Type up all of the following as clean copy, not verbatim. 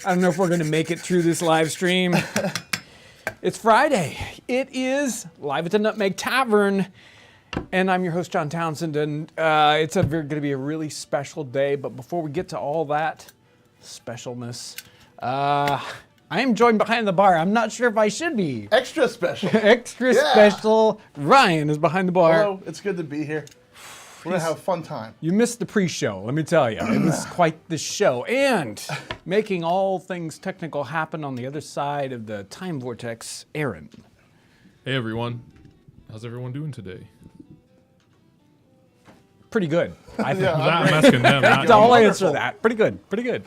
I don't know if we're going to make it through this live stream. It's Friday. It is live at the Nutmeg Tavern. And I'm your host, John Townsend. And it's going to be a really special day. But before we get to all that specialness, I am joined behind the bar. I'm not sure if I should be. Extra special. Extra special. Ryan is behind the bar. Hello, it's good to be here. We're going to have a fun time. You missed the pre-show, let me tell you. It was quite the show. And making all things technical happen on the other side of the time vortex, Aaron. Hey, everyone. How's everyone doing today? Pretty good, I think. I'm asking them. I'll answer that. Pretty good, pretty good.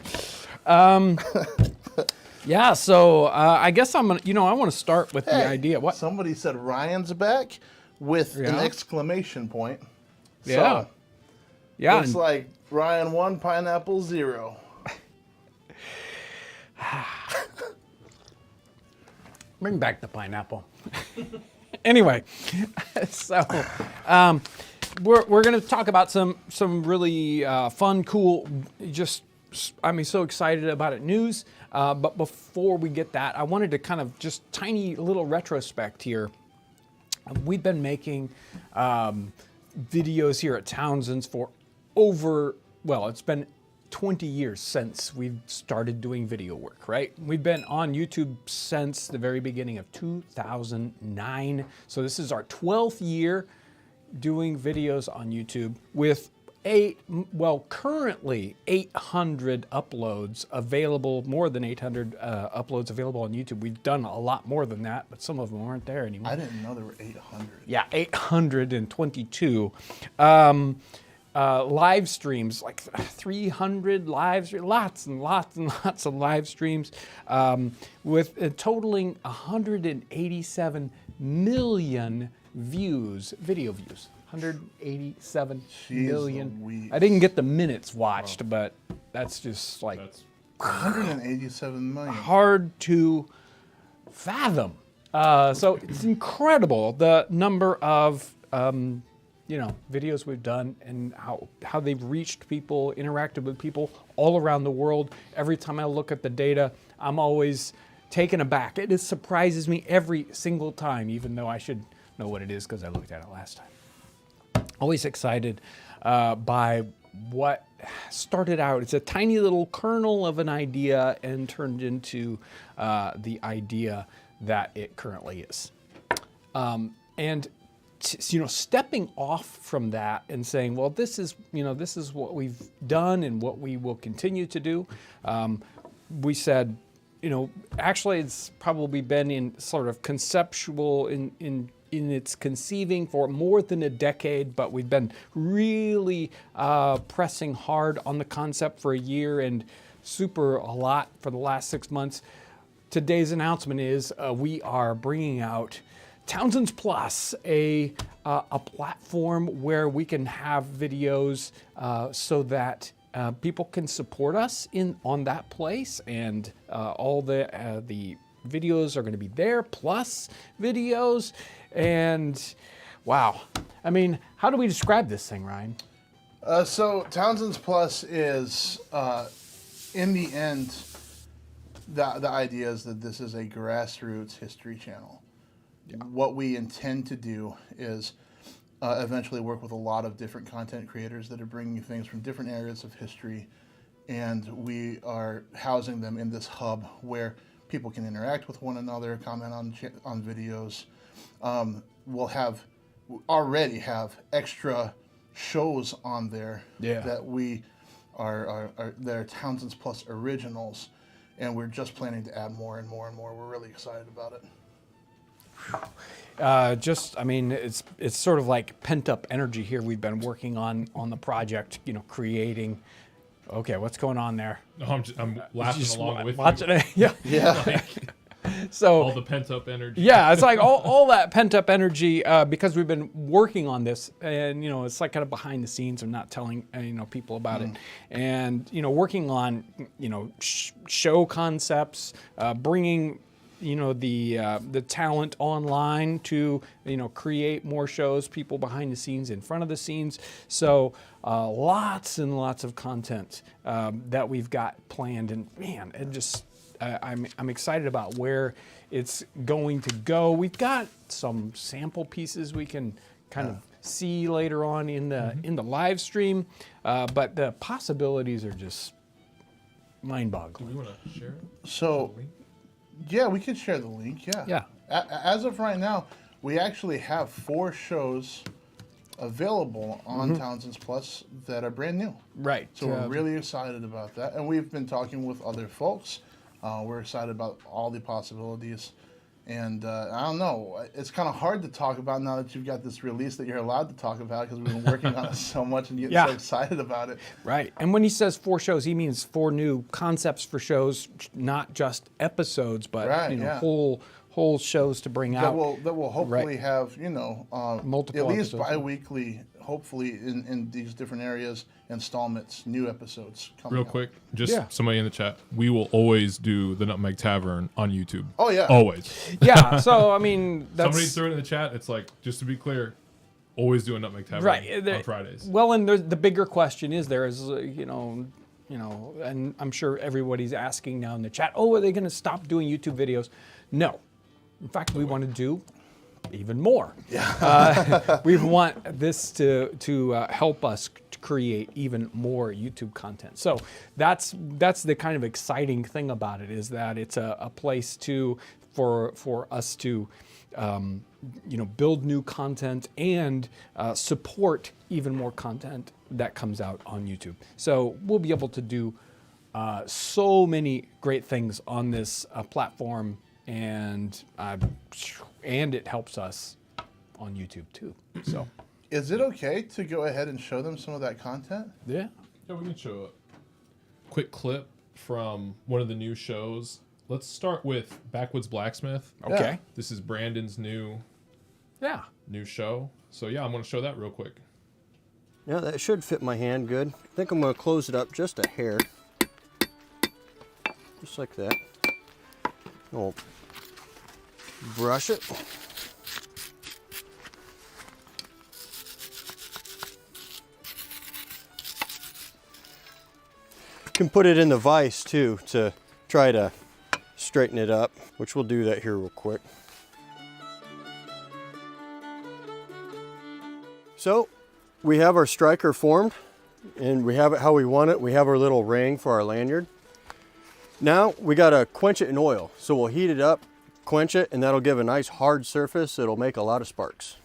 Yeah, so I guess I'm gonna, I want to start with the idea. What? Somebody said Ryan's back with an exclamation point. Yeah. So, yeah. Looks like Ryan 1, pineapple 0. Bring back the pineapple. Anyway, so we're going to talk about some really fun, cool, I'm so excited about it news. But before we get that, I wanted to kind of just tiny little retrospect here. We've been making videos here at Townsends for it's been 20 years since we've started doing video work, right? We've been on YouTube since the very beginning of 2009. So this is our 12th year doing videos on YouTube with currently 800 uploads available, more than 800 uploads available on YouTube. We've done a lot more than that, but some of them aren't there anymore. I didn't know there were 800. Yeah, 822. Live streams, like 300 live streams, lots and lots and lots of live streams, with totaling 187 million views, video views. 187 million. Louise. I didn't get the minutes watched, but that's just like 187 million. hard to fathom. So it's incredible the number of videos we've done and how they've reached people, interacted with people all around the world. Every time I look at the data, I'm always taken aback. It surprises me every single time, even though I should know what it is because I looked at it last time. Always excited by what started out. It's a tiny little kernel of an idea and turned into the idea that it currently is. Stepping off from that and saying, well, this is what we've done and what we will continue to do. We said, actually it's probably been in sort of conceptual in its conceiving for more than a decade, but we've been really pressing hard on the concept for a year and a lot for the last 6 months. Today's announcement is we are bringing out Townsends Plus, a platform where we can have videos so that people can support us on that place, and all the videos are going to be there, plus videos. And wow, I mean, how do we describe this thing, Ryan? So Townsends Plus is, in the end, the idea is that this is a grassroots history channel. Yeah. What we intend to do is eventually work with a lot of different content creators that are bringing things from different areas of history, and we are housing them in this hub where people can interact with one another, comment on videos. We'll already have extra shows on there that we they're Townsends Plus originals, and we're just planning to add more and more and more. We're really excited about it. It's sort of like pent up energy here. We've been working on the project, creating. Okay, what's going on there? No, I'm laughing along with watching you. It. Yeah. So all the pent up energy. Yeah, it's like all that pent up energy because we've been working on this, and it's like kind of behind the scenes of not telling people about it, and working on show concepts, bringing the talent online to create more shows, people behind the scenes, in front of the scenes. So lots and lots of content that we've got planned, and man, I'm excited about where it's going to go. We've got some sample pieces we can kind of see later on in the live stream, but the possibilities are just mind-boggling. Do we want to share it? So, yeah, we could share the link. Yeah. Yeah. As of right now, we actually have 4 shows available on Townsends Plus that are brand new. Right. So we're really excited about that, and we've been talking with other folks. We're excited about all the possibilities, and I don't know. It's kind of hard to talk about now that you've got this release that you're allowed to talk about, because we've been working on it so much and getting so excited about it. Right. And when he says 4 shows, he means 4 new concepts for shows, not just episodes, but whole shows to bring out. That will hopefully have multiple at least episodes. bi-weekly, hopefully in these different areas, installments, new episodes coming Real out. quick, just somebody in the chat. We will always do the Nutmeg Tavern on YouTube. Oh yeah, Always. Yeah. So I mean, that's Somebody threw it in the chat. It's like, just to be clear, always do a Nutmeg Tavern on Fridays. Well, and the bigger question is and I'm sure everybody's asking now in the chat, are they going to stop doing YouTube videos? No. In fact, we want to do even more. Yeah. We want this to help us to create even more YouTube content. So that's the kind of exciting thing about it, is that it's a place for us to build new content and support even more content that comes out on YouTube. So we'll be able to do so many great things on this platform, and it helps us on YouTube too. So, is it okay to go ahead and show them some of that content? yeah. Yeah, we can show a quick clip from one of the new shows. Let's start with Backwoods Blacksmith. Okay. Yeah. This is Brandon's new show. So yeah, I'm going to show that real quick. Yeah, that should fit my hand good. I think I'm going to close it up just a hair. Just like that. We'll brush it. You can put it in the vise too to try to straighten it up, which we'll do that here real quick. So we have our striker formed, and we have it how we want it. We have our little ring for our lanyard. Now we gotta quench it in oil. So we'll heat it up, quench it, and that'll give a nice hard surface. It'll make a lot of sparks.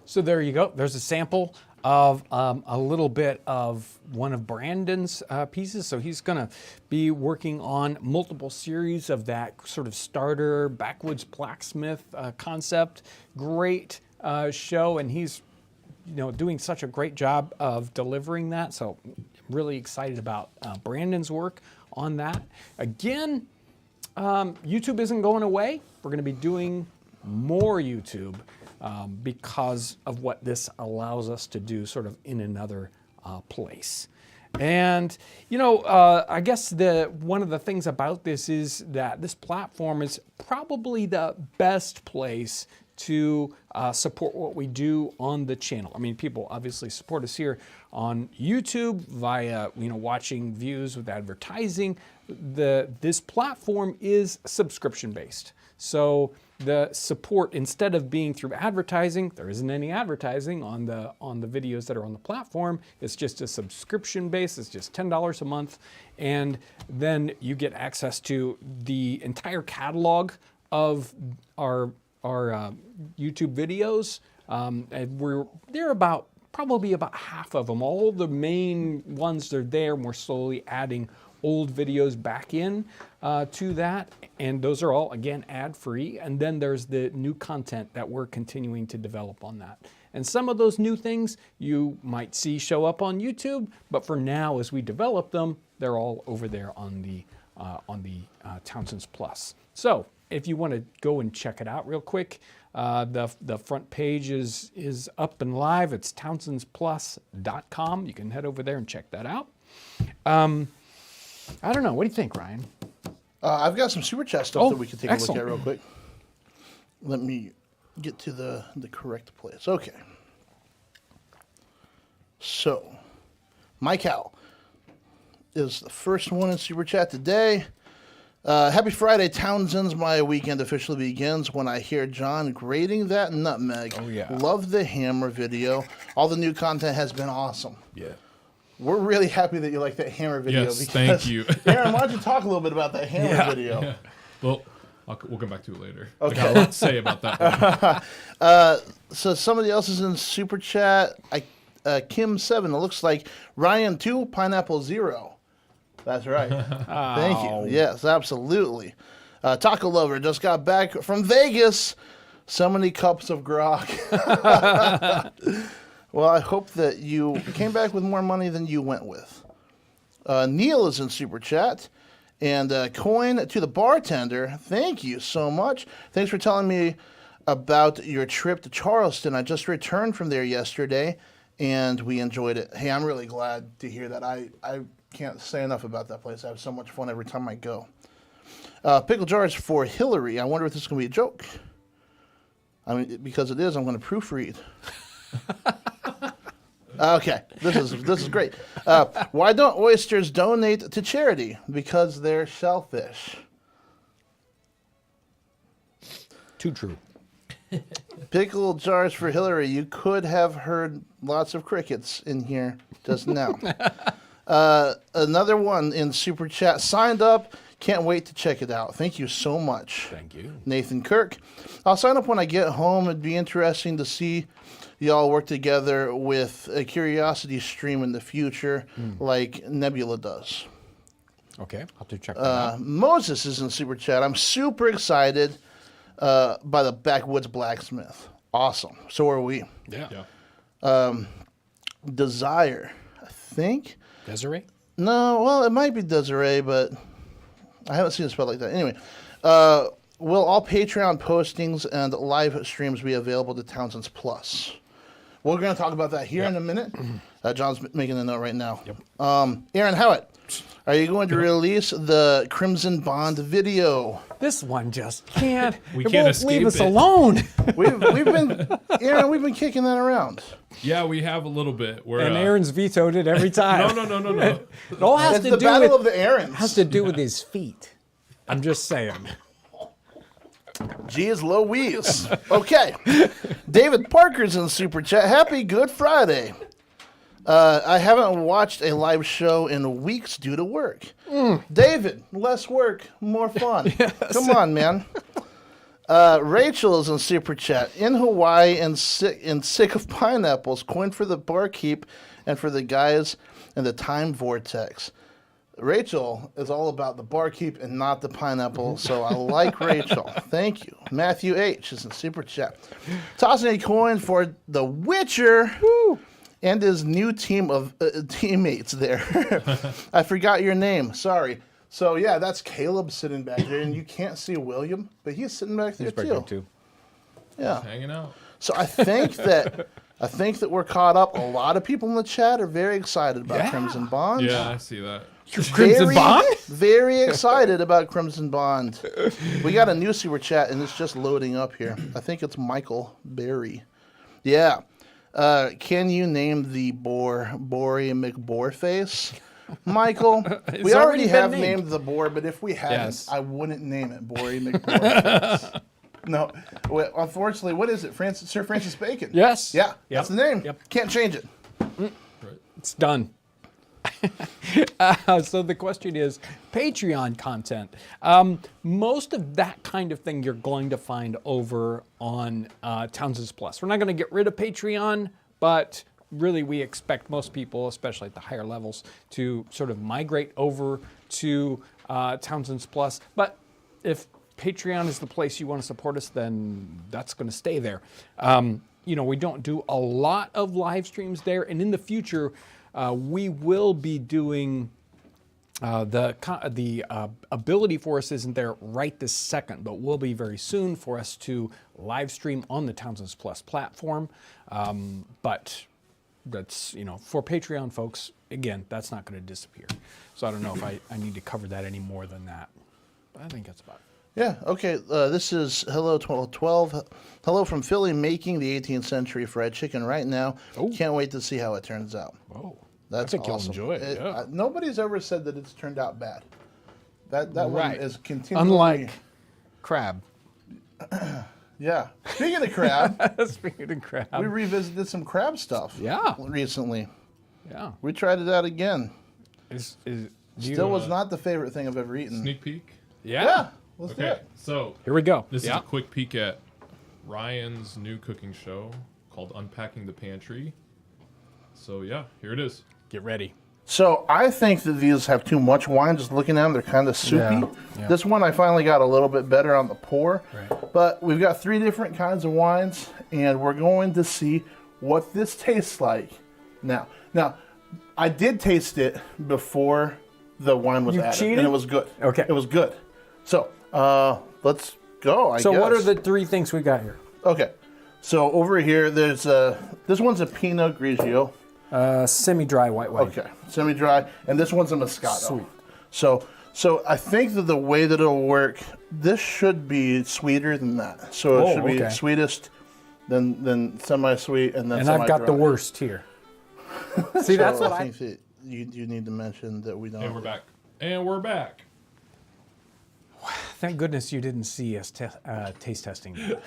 So there you go. There's a sample of a little bit of one of Brandon's pieces. So he's going to be working on multiple series of that sort of starter backwoods blacksmith concept. Great show, and he's doing such a great job of delivering that. So I'm really excited about Brandon's work on that. Again, YouTube isn't going away. We're going to be doing more YouTube. Because of what this allows us to do sort of in another place. And, I guess one of the things about this is that this platform is probably the best place to support what we do on the channel. I mean, people obviously support us here on YouTube via, watching views with advertising. This platform is subscription based. So the support, instead of being through advertising, there isn't any advertising on the videos that are on the platform. It's just a subscription base. It's just $10 a month, and then you get access to the entire catalog of our YouTube videos. And they're probably about half of them. All the main ones are there, and we're slowly adding old videos back in to that, and those are all, again, ad-free. And then there's the new content that we're continuing to develop on that. And some of those new things you might see show up on YouTube, but for now, as we develop them, they're all over there on the Townsends Plus. So if you want to go and check it out real quick, The front page is up and live. It's townsensplus.com. You can head over there and check that out. I don't know. What do you think, Ryan? I've got some super chat stuff that we can take a look excellent. at real quick. Let me get to the correct place. Okay. So, Mike Howell is the first one in super chat today. Happy Friday, Townsends. My weekend officially begins when I hear John grating that nutmeg. Oh, yeah. Love the hammer video. All the new content has been awesome. Yeah. We're really happy that you like that hammer video. Yes, thank you. Aaron, why don't you talk a little bit about that hammer video? Yeah. Well, we'll come back to it later. Okay. I got a lot to say about that one. So somebody else is in super chat. Kim7, it looks like Ryan 2, Pineapple 0. That's right. Thank you. Yes, absolutely. Taco Lover just got back from Vegas. So many cups of grog. Well, I hope that you came back with more money than you went with. Neil is in super chat. And coin to the bartender. Thank you so much. Thanks for telling me about your trip to Charleston. I just returned from there yesterday, and we enjoyed it. Hey, I'm really glad to hear that. I can't say enough about that place. I have so much fun every time I go. Pickle jars for Hillary. I wonder if this is going to be a joke. I mean, because it is, I'm going to proofread. Okay, this is great. Why don't oysters donate to charity? Because they're shellfish. Too true. Pickle jars for Hillary. You could have heard lots of crickets in here just now. Another one in super chat. Signed up. Can't wait to check it out. Thank you so much. Thank you. Nathan Kirk. I'll sign up when I get home. It'd be interesting to see y'all work together with a Curiosity stream in the future like Nebula does. Okay, I'll have to check that out. Moses is in super chat. I'm super excited by the Backwoods Blacksmith. Awesome. So are we. Yeah. Desire, I think. Desiree? No, well, it might be Desiree, but I haven't seen it spelled like that. Anyway, will all Patreon postings and live streams be available to Townsends Plus? We're going to talk about that here in a minute. John's making a note right now. Yep. Aaron Howitt, are you going to release the Crimson Bond video? This one just can't. We it can't won't escape leave us it. alone. We've been, Aaron, we've been kicking that around. Yeah, we have a little bit. We're, And Aaron's vetoed it every time. No. It all has It's to the do Battle with of the Aarons. has to do with his feet. I'm just saying. Jeez Louise. Okay. David Parker's in super chat. Happy Good Friday. I haven't watched a live show in weeks due to work. David, less work, more fun. Come on, man. Rachel is in super chat. In Hawaii and sick of pineapples. Coin for the barkeep and for the guys in the time vortex. Rachel is all about the barkeep and not the pineapple, so I like Rachel. Thank you. Matthew H. is in super chat. Tossing a coin for the Witcher and his new team of teammates there. I forgot your name. Sorry. So, yeah, that's Caleb sitting back there, and you can't see William, but he's sitting back there, too. Yeah. hanging out. So I think that we're caught up. A lot of people in the chat are very excited about Crimson Bond. Yeah, I see that. Crimson Bond? Very excited about Crimson Bond. We got a new super chat, and it's just loading up here. I think it's Michael Berry. Yeah. Can you name the boar Bory McBoarface? Michael, we already have named the boar, but if we hadn't, I wouldn't name it Bory McBoarface. No. Well, unfortunately, what is it? Sir Francis Bacon. Yes. Yeah, that's the name. Yep. Can't change it. It's done. So the question is Patreon content. Most of that kind of thing you're going to find over on Townsends Plus. We're not going to get rid of Patreon, but really we expect most people, especially at the higher levels, to sort of migrate over to Townsends Plus. But if Patreon is the place you want to support us, then that's going to stay there. We don't do a lot of live streams there, and in the future, we will be doing The ability for us isn't there right this second, but will be very soon for us to live stream on the Townsends Plus platform. But that's, for Patreon folks, again, that's not going to disappear. So I don't know if I need to cover that any more than that. But I think that's about it. Yeah, okay. This is Hello 1212. Hello from Philly, making the 18th century fried chicken right now. Oh. Can't wait to see how it turns out. Oh, That's I think awesome. you'll enjoy it. Yeah. Nobody's ever said that it's turned out bad. That one Right. is continually... Unlike crab. Yeah. Speaking of crab, Speaking of crab. we revisited some crab stuff. Yeah. Recently. Yeah. We tried it out again. Still Was not the favorite thing I've ever eaten. Sneak peek. Yeah. Let's do Okay, it. so Here we go. this is Yeah. a quick peek at Ryan's new cooking show called Unpacking the Pantry. So yeah, here it is. Get ready. So I think that these have too much wine. Just looking at them, they're kind of soupy. Yeah, yeah. This one I finally got a little bit better on the pour. Right. But we've got 3 different kinds of wines, and we're going to see what this tastes like. Now, I did taste it before the wine was You added, cheated? and it was good. Okay. It was good. So let's go. I So guess. what are the 3 things we got here? Okay. So over here, there's this one's a Pinot Grigio. Semi-dry white wine. Okay, semi-dry, and this one's a Moscato. Sweet. So I think that the way that it'll work, this should be sweeter than that. So it should be okay. sweetest, then semi-sweet, and then And semi-dry. I've got the worst here. See, that's So what I think that you need to mention that we don't. And we're back. And we're back. Thank goodness you didn't see us taste testing that.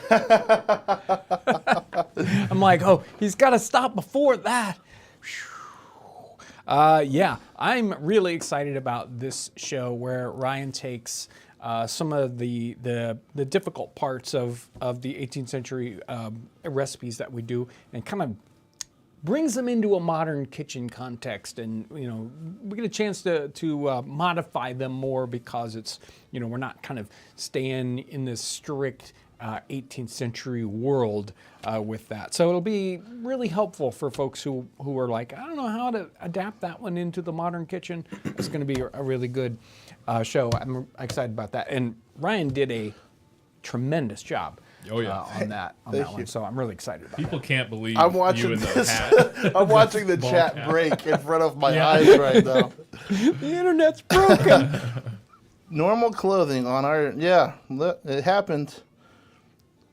I'm like, oh, he's got to stop before that. Yeah, I'm really excited about this show where Ryan takes some of the difficult parts of the 18th century recipes that we do and kind of brings them into a modern kitchen context, and we get a chance to modify them more because it's we're not kind of staying in this strict 18th century world with that. So it'll be really helpful for folks who are like, I don't know how to adapt that one into the modern kitchen. It's going to be a really good show. I'm excited about that, and Ryan did a tremendous job. Oh, yeah. On that one. So I'm really excited about People can't believe I'm you watching in the this. hat. I'm watching the Ball chat cap. break in front of my Yeah. eyes right now. that. The internet's broken. Normal clothing on our look, it happened.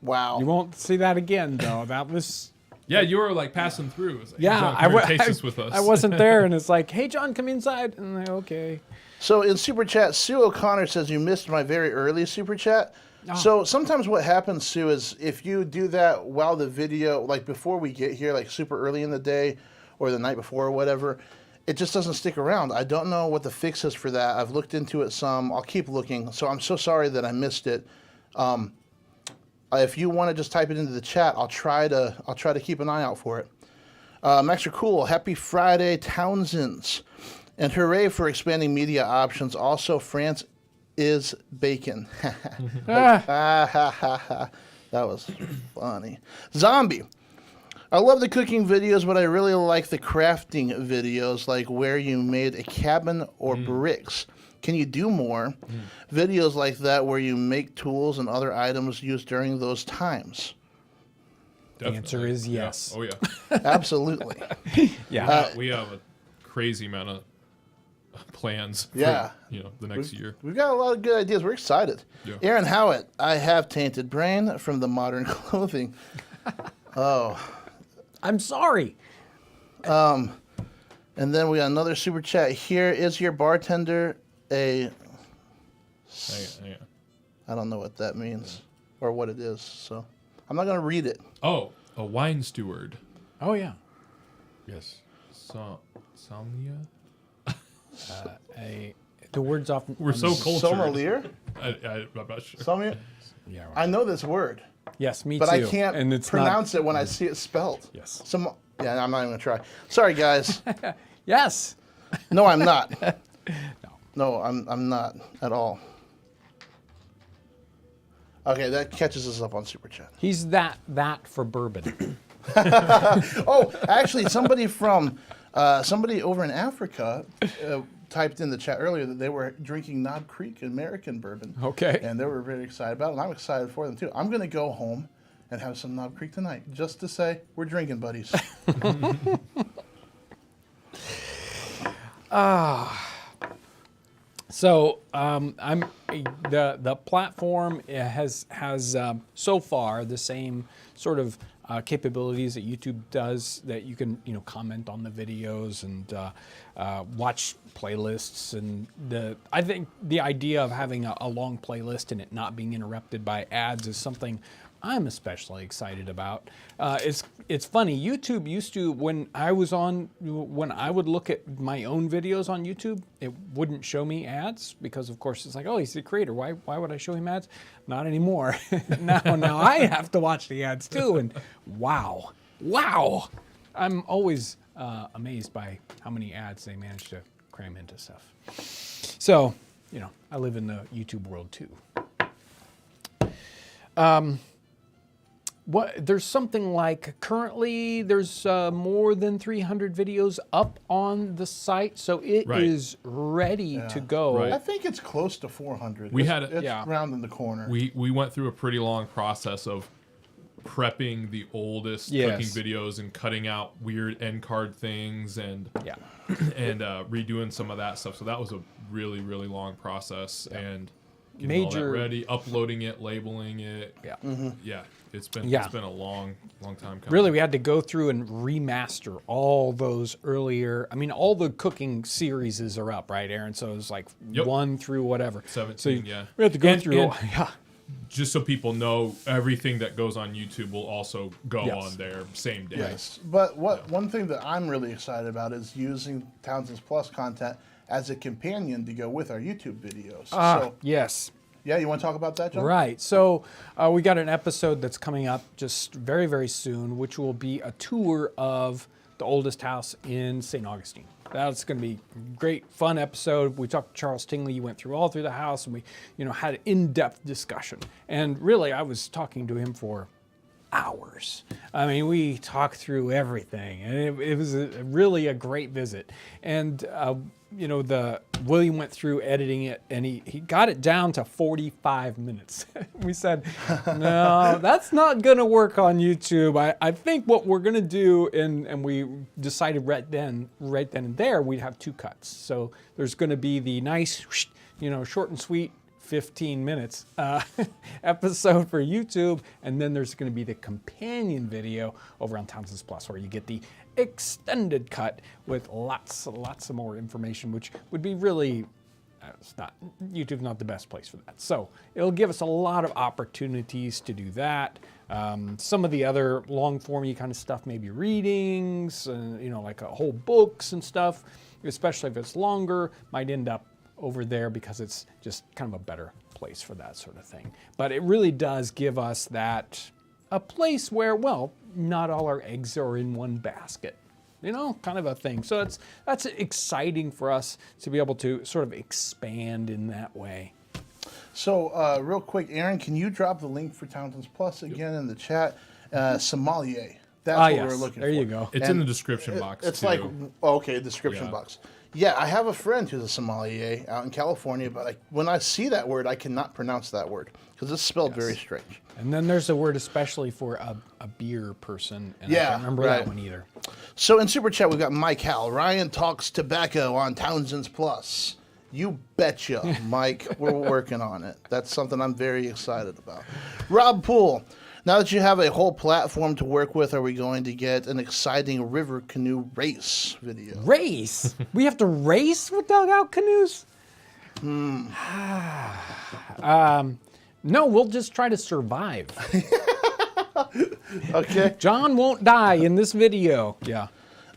Wow. You won't see that again, though. That was Yeah, you were like passing through. It was like, yeah. John, come here and taste this with us. I wasn't there, and it's like, hey, John, come inside. And I'm like, okay. So in Super Chat, Sue O'Connor says you missed my very early Super Chat. Oh. So sometimes what happens, Sue, is if you do that while the video, like before we get here, like super early in the day or the night before or whatever, it just doesn't stick around. I don't know what the fix is for that. I've looked into it some. I'll keep looking. So I'm so sorry that I missed it. If you want to just type it into the chat, I'll try to keep an eye out for it. Extra cool. Happy Friday, Townsends. And hooray for expanding media options. Also, France is bacon. That was funny. Zombie. I love the cooking videos, but I really like the crafting videos, like where you made a cabin or bricks. Can you do more videos like that where you make tools and other items used during those times? The answer is Yeah. yes. Oh, yeah. Absolutely. Yeah. We have a crazy amount of plans for, Yeah. the next year. We've got a lot of good ideas. We're excited. Yeah. Aaron Howitt, I have tainted brain from the modern clothing. I'm sorry. And then we got another super chat here. Is your bartender a... Hang on. I don't know what that means or what it is, so I'm not going to read it. Oh, a wine steward. Oh yeah. Yes. Somnia? The words often. We're so cultured. Sommelier? I'm not sure. Sommelier? Yeah. Right. I know this word, Yes, me but too. I can't and it's pronounce it when I see it spelled. Yes. Yeah, I'm not even going to try. Sorry, guys. Not, yes. No, I'm not. No, I'm not at all. Okay, that catches us up on Super Chat. He's that for bourbon. Oh, actually, somebody over in Africa typed in the chat earlier that they were drinking Knob Creek American bourbon. Okay. And they were very excited about it, and I'm excited for them too. I'm going to go home and have some Knob Creek tonight, just to say we're drinking buddies. So I'm the platform has so far the same sort of capabilities that YouTube does, that you can comment on the videos and watch playlists, and I think the idea of having a long playlist and it not being interrupted by ads is something I'm especially excited about. It's funny. YouTube used to, when I would look at my own videos on YouTube, it wouldn't show me ads because, of course, it's like, oh, he's the creator. Why would I show him ads? Not anymore. now I have to watch the ads too. And wow, I'm always amazed by how many ads they manage to cram into stuff. So, I live in the YouTube world too. There's something like, currently there's more than 300 videos up on the site, so it is ready to go. Right. I think it's close to 400. It's rounding the corner. We went through a pretty long process of prepping the oldest cooking videos and cutting out weird end card things and redoing some of that stuff. So that was a really, really long process, and getting all that ready, uploading it, labeling it. It's been a long time coming. Really, we had to go through and remaster all those earlier. I mean, all the cooking series are up, right, Aaron? So it was like 1 through whatever. 17, we had to go through. Just so people know, everything that goes on YouTube will also go on there same day. Yes, but one thing that I'm really excited about is using Townsends Plus content as a companion to go with our YouTube videos. Yes. Yeah, you want to talk about that, John? Right. So we got an episode that's coming up just very, very soon, which will be a tour of the oldest house in St. Augustine. That's going to be a great, fun episode. We talked to Charles Tingley. You went through all through the house, and we, had an in-depth discussion. And really, I was talking to him for hours. I mean, we talked through everything, and it was really a great visit. And William went through editing it, and he got it down to 45 minutes. We said, no, that's not going to work on YouTube. I think what we're going to do, and we decided right then and there, we'd have 2 cuts. So there's going to be the nice, short and sweet 15 minutes episode for YouTube, and then there's going to be the companion video over on Townsends Plus, where you get the extended cut with lots of more information, which would be really, YouTube's not the best place for that. So it'll give us a lot of opportunities to do that. Some of the other long form kind of stuff, maybe readings, like whole books and stuff, especially if it's longer, might end up over there because it's just kind of a better place for that sort of thing. But it really does give us a place where, well, not all our eggs are in one basket, kind of a thing. So that's exciting for us to be able to sort of expand in that way. So real quick, Aaron, can you drop the link for Townsends Plus again in the chat? Sommelier. That's what we're looking for. There you go. It's in the description box. It's too. Description box. Yeah, I have a friend who's a sommelier out in California, but when I see that word, I cannot pronounce that word because it's spelled very strange. And then there's a word especially for a beer person, and I can't remember that one either. So in Super Chat, we've got Mike Howell. Ryan talks tobacco on Townsends Plus. You betcha, Mike. We're working on it. That's something I'm very excited about. Rob Poole. Now that you have a whole platform to work with, are we going to get an exciting river canoe race video? Race? We have to race with dugout canoes? No, we'll just try to survive. Okay. John won't die in this video. Yeah.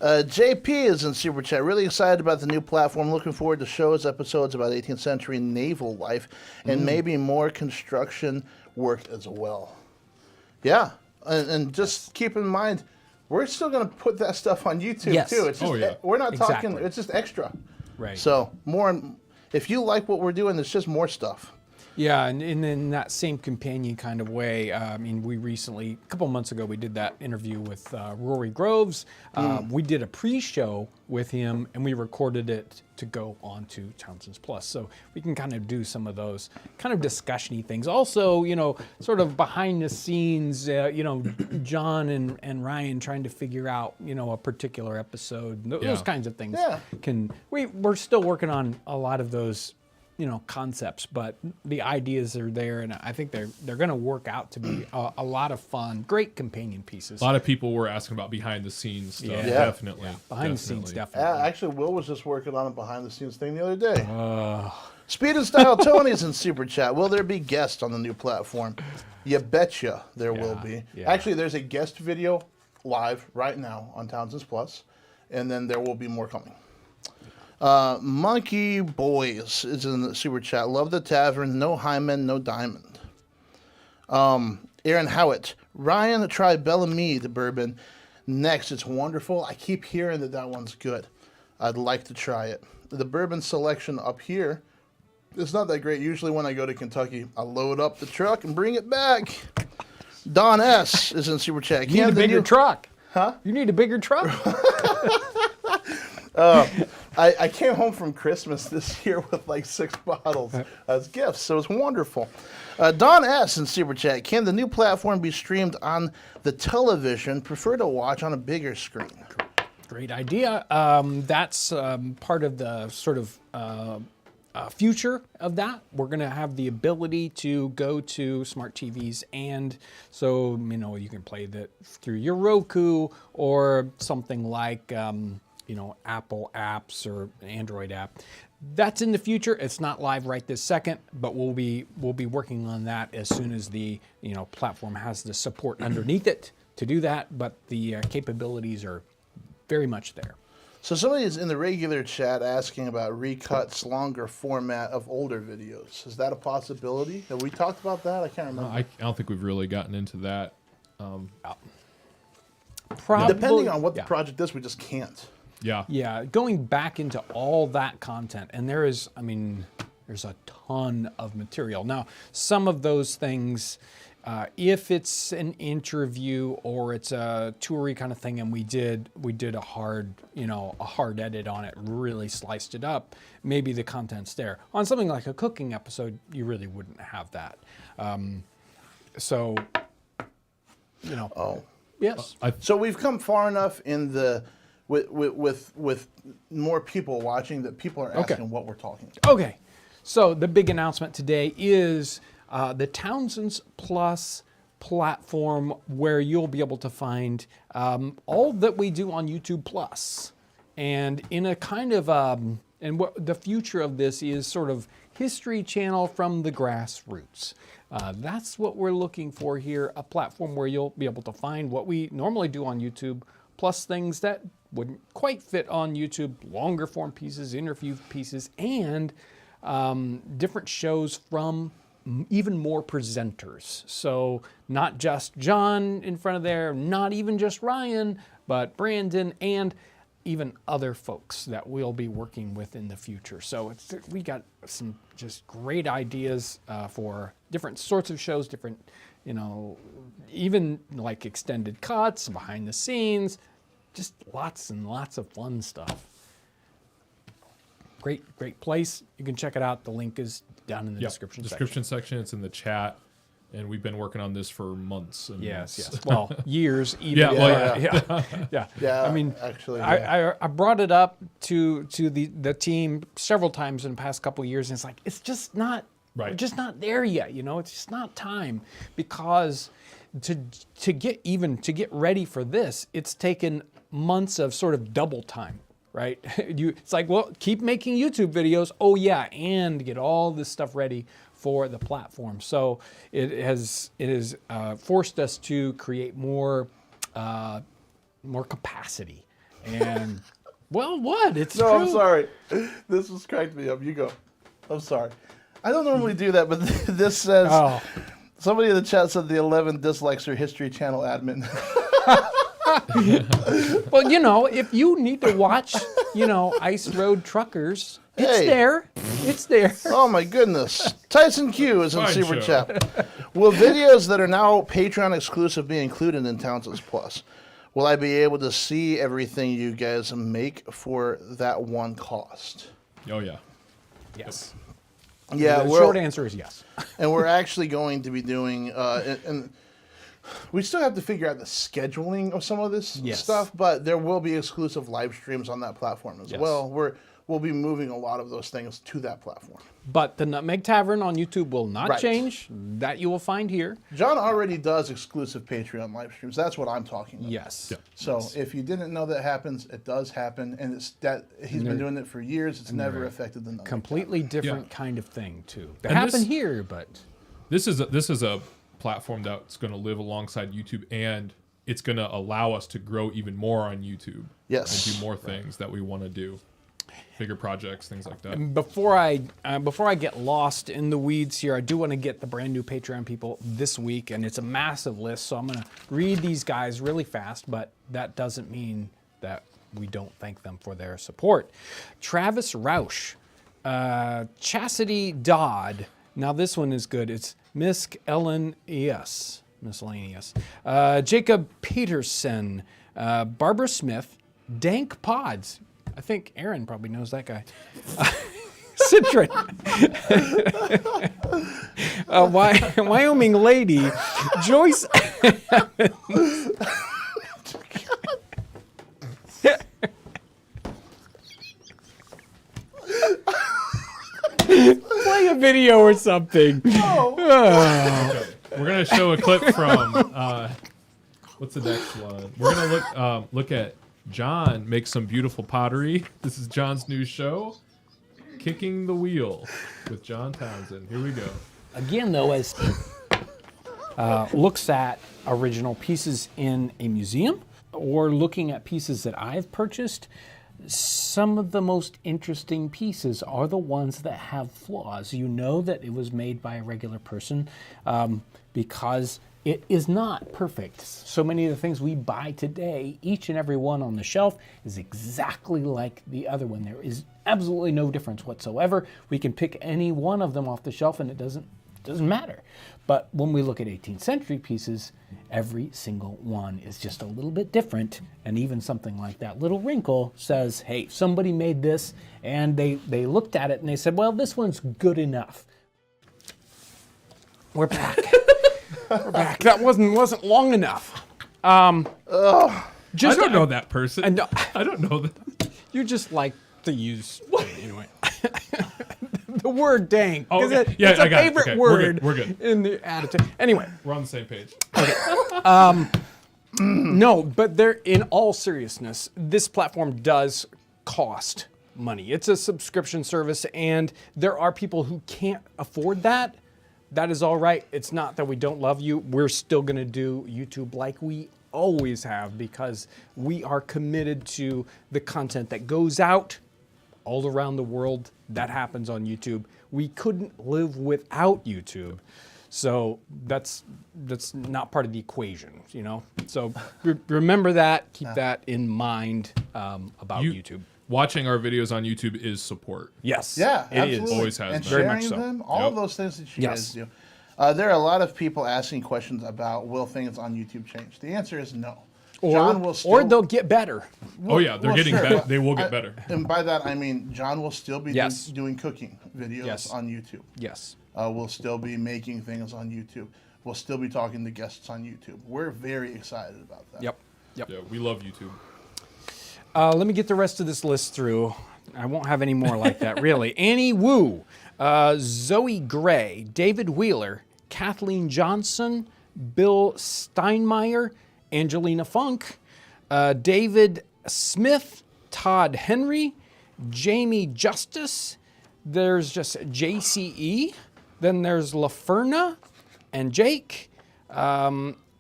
JP is in Super Chat. Really excited about the new platform. Looking forward to shows, episodes about 18th century naval life, and maybe more construction work as well. Yeah, and just keep in mind, we're still going to put that stuff on YouTube too. It's just, we're not talking, it's just extra. Right. So if you like what we're doing, it's just more stuff. Yeah, and in that same companion kind of way, I mean, we recently, a couple months ago, we did that interview with Rory Groves. We did a pre-show with him, and we recorded it to go on to Townsends Plus. So we can kind of do some of those kind of discussion-y things. Also, you know, sort of behind the scenes, you know, John and Ryan trying to figure out, you know, a particular episode. Those kinds of things. Yeah. We're still working on a lot of those, you know, concepts, but the ideas are there, and I think they're going to work out to be a lot of fun, great companion pieces. A lot of people were asking about behind the scenes stuff. Yeah. Definitely. Behind the scenes, definitely. Actually, Will was just working on a behind the scenes thing the other day. Speed and Style Tony's in Super Chat. Will there be guests on the new platform? You betcha there will be. Yeah. Actually, there's a guest video live right now on Townsends Plus, and then there will be more coming. Monkey Boys is in the Super Chat. Love the tavern. No hymen, no diamond. Aaron Howitt. Ryan, try Bella Mead bourbon next. It's wonderful. I keep hearing that one's good. I'd like to try it. The bourbon selection up here is not that great. Usually when I go to Kentucky, I load up the truck and bring it back. Don S. is in Super Chat. You need a bigger truck. Huh? You need a bigger truck? I came home from Christmas this year with like 6 bottles as gifts, so it's wonderful. Don S. in Super Chat. Can the new platform be streamed on the television? Prefer to watch on a bigger screen. Great idea. That's part of the sort of future of that. We're going to have the ability to go to smart TVs, and so you know you can play that through your Roku or something like you know, Apple apps or an Android app. That's in the future. It's not live right this second, but we'll be working on that as soon as the platform has the support underneath it to do that. But the capabilities are very much there. So somebody is in the regular chat asking about recuts, longer format of older videos. Is that a possibility? Have we talked about that? I can't remember. I don't think we've really gotten into that. Probably, depending on what the project is, we just can't. Yeah. Yeah, going back into all that content, and there's a ton of material. Now, some of those things, if it's an interview or it's a toury kind of thing, and we did a hard edit on it, really sliced it up, maybe the content's there. On something like a cooking episode, you really wouldn't have that. So, you know. Oh. Yes. So we've come far enough in the with more people watching that people are asking what we're talking about. Okay, so the big announcement today is the Townsends Plus platform, where you'll be able to find all that we do on YouTube Plus, and in a kind of and what the future of this is, sort of History Channel from the grassroots. That's what we're looking for here, a platform where you'll be able to find what we normally do on YouTube, plus things that wouldn't quite fit on YouTube, longer form pieces, interview pieces, and different shows from even more presenters. So not just John in front of there, not even just Ryan, but Brandon and even other folks that we'll be working with in the future. So we got some just great ideas for different sorts of shows, different, even like extended cuts, behind the scenes, just lots and lots of fun stuff. Great place. You can check it out. The link is down in the description section. It's in the chat. And we've been working on this for months. And yes. Well, years even. Yeah. I mean, actually, I brought it up to the team several times in the past couple of years, and it's like, it's just not, we're just not there yet. It's just not time, because to get ready for this, it's taken months of sort of double time. Right? It's like, well, keep making YouTube videos. Oh yeah, and get all this stuff ready for the platform. So it has forced us to create more capacity. And well, what? It's no, true. I'm sorry. This has cracked me up. You go. I'm sorry. I don't normally do that, but this says somebody in the chat said the 11 dislikes her History Channel admin. Well, if you need to watch, Ice Road Truckers, it's Hey. there. It's there. Oh my goodness. Tyson Q is in Fine Super show. Chat. Will videos that are now Patreon exclusive be included in Townsends Plus? Will I be able to see everything you guys make for that one cost? Oh yeah. Yes. Yeah, The short answer is yes. and we're actually going to be doing, and we still have to figure out the scheduling of some of this Yes. stuff, but there will be exclusive live streams on that platform as Yes. well. We'll be moving a lot of those things to that platform. But the Nutmeg Tavern on YouTube will not Right. change. That you will find here. John already does exclusive Patreon live streams. That's what I'm talking about. Yes. Yeah. So if you didn't know that happens, it does happen, and it's that he's been doing it for years. It's never affected the Nutmeg Completely different Yeah. kind of thing too. That And happened this- here, but This is a platform that's going to live alongside YouTube, and it's going to allow us to grow even more on YouTube. Yes. And do more things that we want to do, bigger projects, things like that. before I get lost in the weeds here, I do want to get the brand new Patreon people this week, and it's a massive list. So I'm going to read these guys really fast, but that doesn't mean that we don't thank them for their support. Travis Roush, Chastity Dodd. Now this one is good. It's Misk Ellen E.S. Miscellaneous. Jacob Peterson, Barbara Smith, Dank Pods. I think Aaron probably knows that guy. Citron. Wyoming Lady, Joyce. Play a video or something. Okay. We're gonna show a clip from what's the next one? We're gonna look at John make some beautiful pottery. This is John's new show, Kicking the Wheel with John Townsend. Here we go. Again, though, as looks at original pieces in a museum or looking at pieces that I've purchased, some of the most interesting pieces are the ones that have flaws. You know that it was made by a regular person because it is not perfect. So many of the things we buy today, each and every one on the shelf, is exactly like the other one. There is absolutely no difference whatsoever. We can pick any one of them off the shelf and it doesn't matter. But when we look at 18th century pieces, every single one is just a little bit different. And even something like that little wrinkle says, hey, somebody made this, and they looked at it and they said, well, this one's good enough. We're back. We're back. That wasn't long enough. Just I don't know that person. I know. I don't know that. You just like to use anyway. The word "dank" Oh, because okay. Yeah, it's I a got it. favorite Okay, we're word good. We're good. in the attitude. Anyway, We're on the same page. no, but in all seriousness, this platform does cost money. It's a subscription service, and there are people who can't afford that. That is all right. It's not that we don't love you. We're still going to do YouTube like we always have because we are committed to the content that goes out all around the world. That happens on YouTube. We couldn't live without YouTube. So that's not part of the equation, you know? So remember that, keep that in mind about YouTube. Watching our videos on YouTube is support. Yes. Yeah, it is. absolutely. Always has and been. Very sharing much so. them, all Yep. of those things that you Yes. guys do. There are a lot of people asking questions about will things on YouTube change. The answer is no. John will still, Or they'll get better. Oh yeah, they're well, getting sure, better. but They will get better. And by that I mean John will still be Yes. doing cooking videos Yes. on YouTube. Yes. We'll still be making things on YouTube. We'll still be talking to guests on YouTube. We're very excited about that. Yep. Yeah, we love YouTube. Let me get the rest of this list through. I won't have any more like that, really. Annie Wu, Zoe Gray, David Wheeler, Kathleen Johnson, Bill Steinmeier, Angelina Funk, David Smith, Todd Henry, Jamie Justice. There's just JCE. Then there's LaFerna and Jake,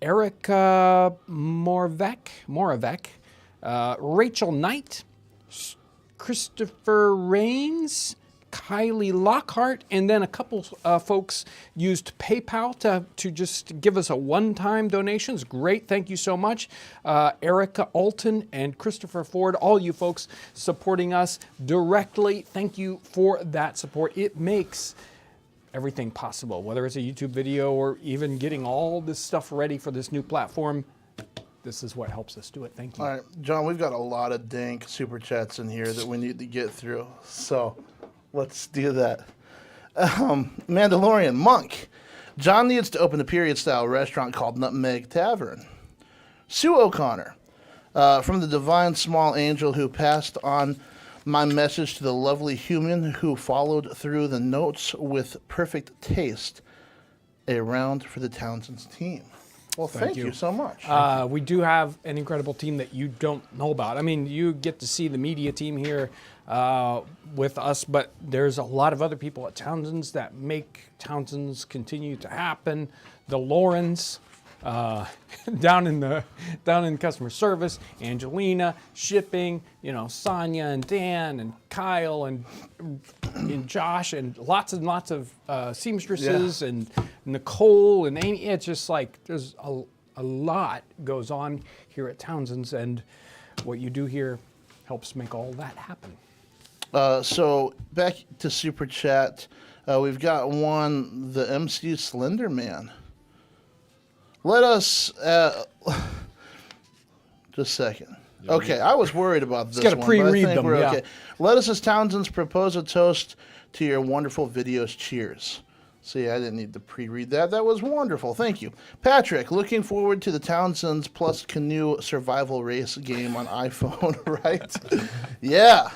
Erica Moravec, Rachel Knight, Christopher Rains, Kylie Lockhart, and then a couple folks used PayPal to just give us a one-time donations. Great, thank you so much. Erica Alton and Christopher Ford, all you folks supporting us directly. Thank you for that support. It makes everything possible, whether it's a YouTube video or even getting all this stuff ready for this new platform. This is what helps us do it. Thank you. All right, John, we've got a lot of dank super chats in here that we need to get through. So let's do that. Mandalorian Monk. John needs to open a period-style restaurant called Nutmeg Tavern. Sue O'Connor. From the divine small angel who passed on my message to the lovely human who followed through the notes with perfect taste. A round for the Townsends team. Well, thank you so much. We do have an incredible team that you don't know about. I mean, you get to see the media team here with us, but there's a lot of other people at Townsends that make Townsends continue to happen. The Laurens down in customer service, Angelina, shipping, Sonia and Dan and Kyle and Josh and lots of seamstresses and Nicole and Amy. It's just like there's a lot goes on here at Townsend's, and what you do here helps make all that happen. So back to Super Chat. We've got one, the MC Slender Man. Let us, just a second. Okay, I was worried about this gotta one, pre-read but I think them, we're yeah. okay. Let us as Townsends propose a toast to your wonderful videos. Cheers. See, I didn't need to pre-read that. That was wonderful. Thank you. Patrick, looking forward to the Townsends plus canoe survival race game on iPhone, right? Yeah.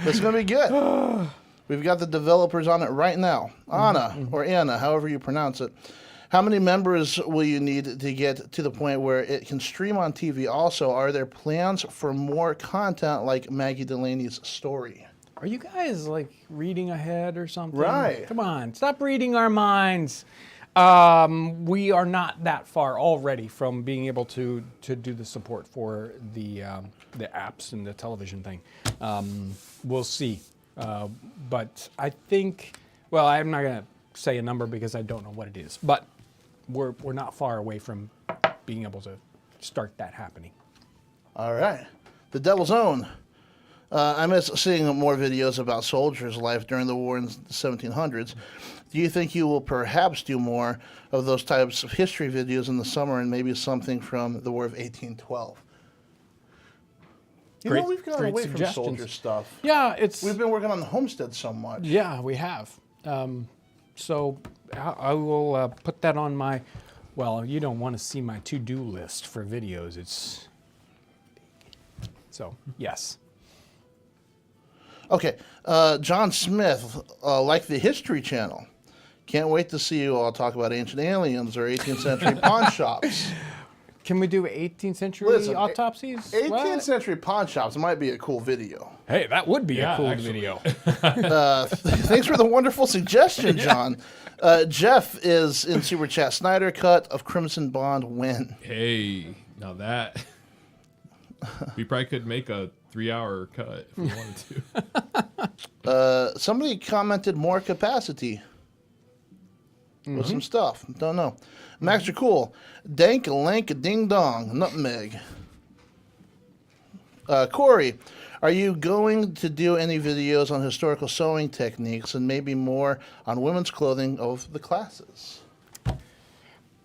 That's going to be good. We've got the developers on it right now. Anna, or Anna, however you pronounce it. How many members will you need to get to the point where it can stream on TV? Also, are there plans for more content like Maggie Delaney's story? Are you guys like reading ahead or something? Right. Come on, stop reading our minds. We are not that far already from being able to do the support for the apps and the television thing. We'll see. But I think, well, I'm not going to say a number because I don't know what it is. But we're not far away from being able to start that happening. All right. The Devil's Own. I miss seeing more videos about soldiers' life during the war in the 1700s. Do you think you will perhaps do more of those types of history videos in the summer and maybe something from the War of 1812? We've gone away from soldier stuff. Yeah, We've been working on the homestead so much. Yeah, we have. So I will put that on my, well, you don't want to see my to-do list for videos. So, yes. Okay, John Smith, like the History Channel. Can't wait to see you all talk about ancient aliens or 18th century pawn shops. Can we do 18th century autopsies? 18th century pawn shops might be a cool video. Hey, that would be a cool actually. video. Thanks for the wonderful suggestion, John. Jeff is in Super Chat. Snyder cut of Crimson Bond when? Hey, now that we probably could make a 3-hour cut if we wanted to. Somebody commented more capacity with some stuff. Don't know. Max, you're cool. Dank, lank, ding dong, nutmeg. Corey, are you going to do any videos on historical sewing techniques and maybe more on women's clothing of the classes?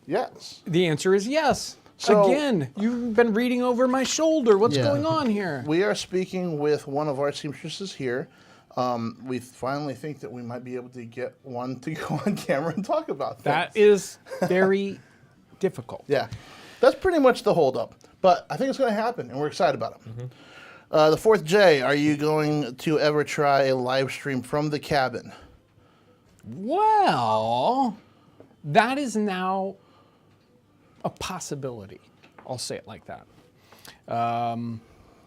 Yes. The answer is yes. So- Again, you've been reading over my shoulder. What's Yeah. going on here? We are speaking with one of our seamstresses here. We finally think that we might be able to get one to go on camera and talk about things. That is very difficult. Yeah, that's pretty much the holdup. But I think it's going to happen, and we're excited about it. The fourth J, are you going to ever try a live stream from the cabin? Well, that is now a possibility. I'll say it like that.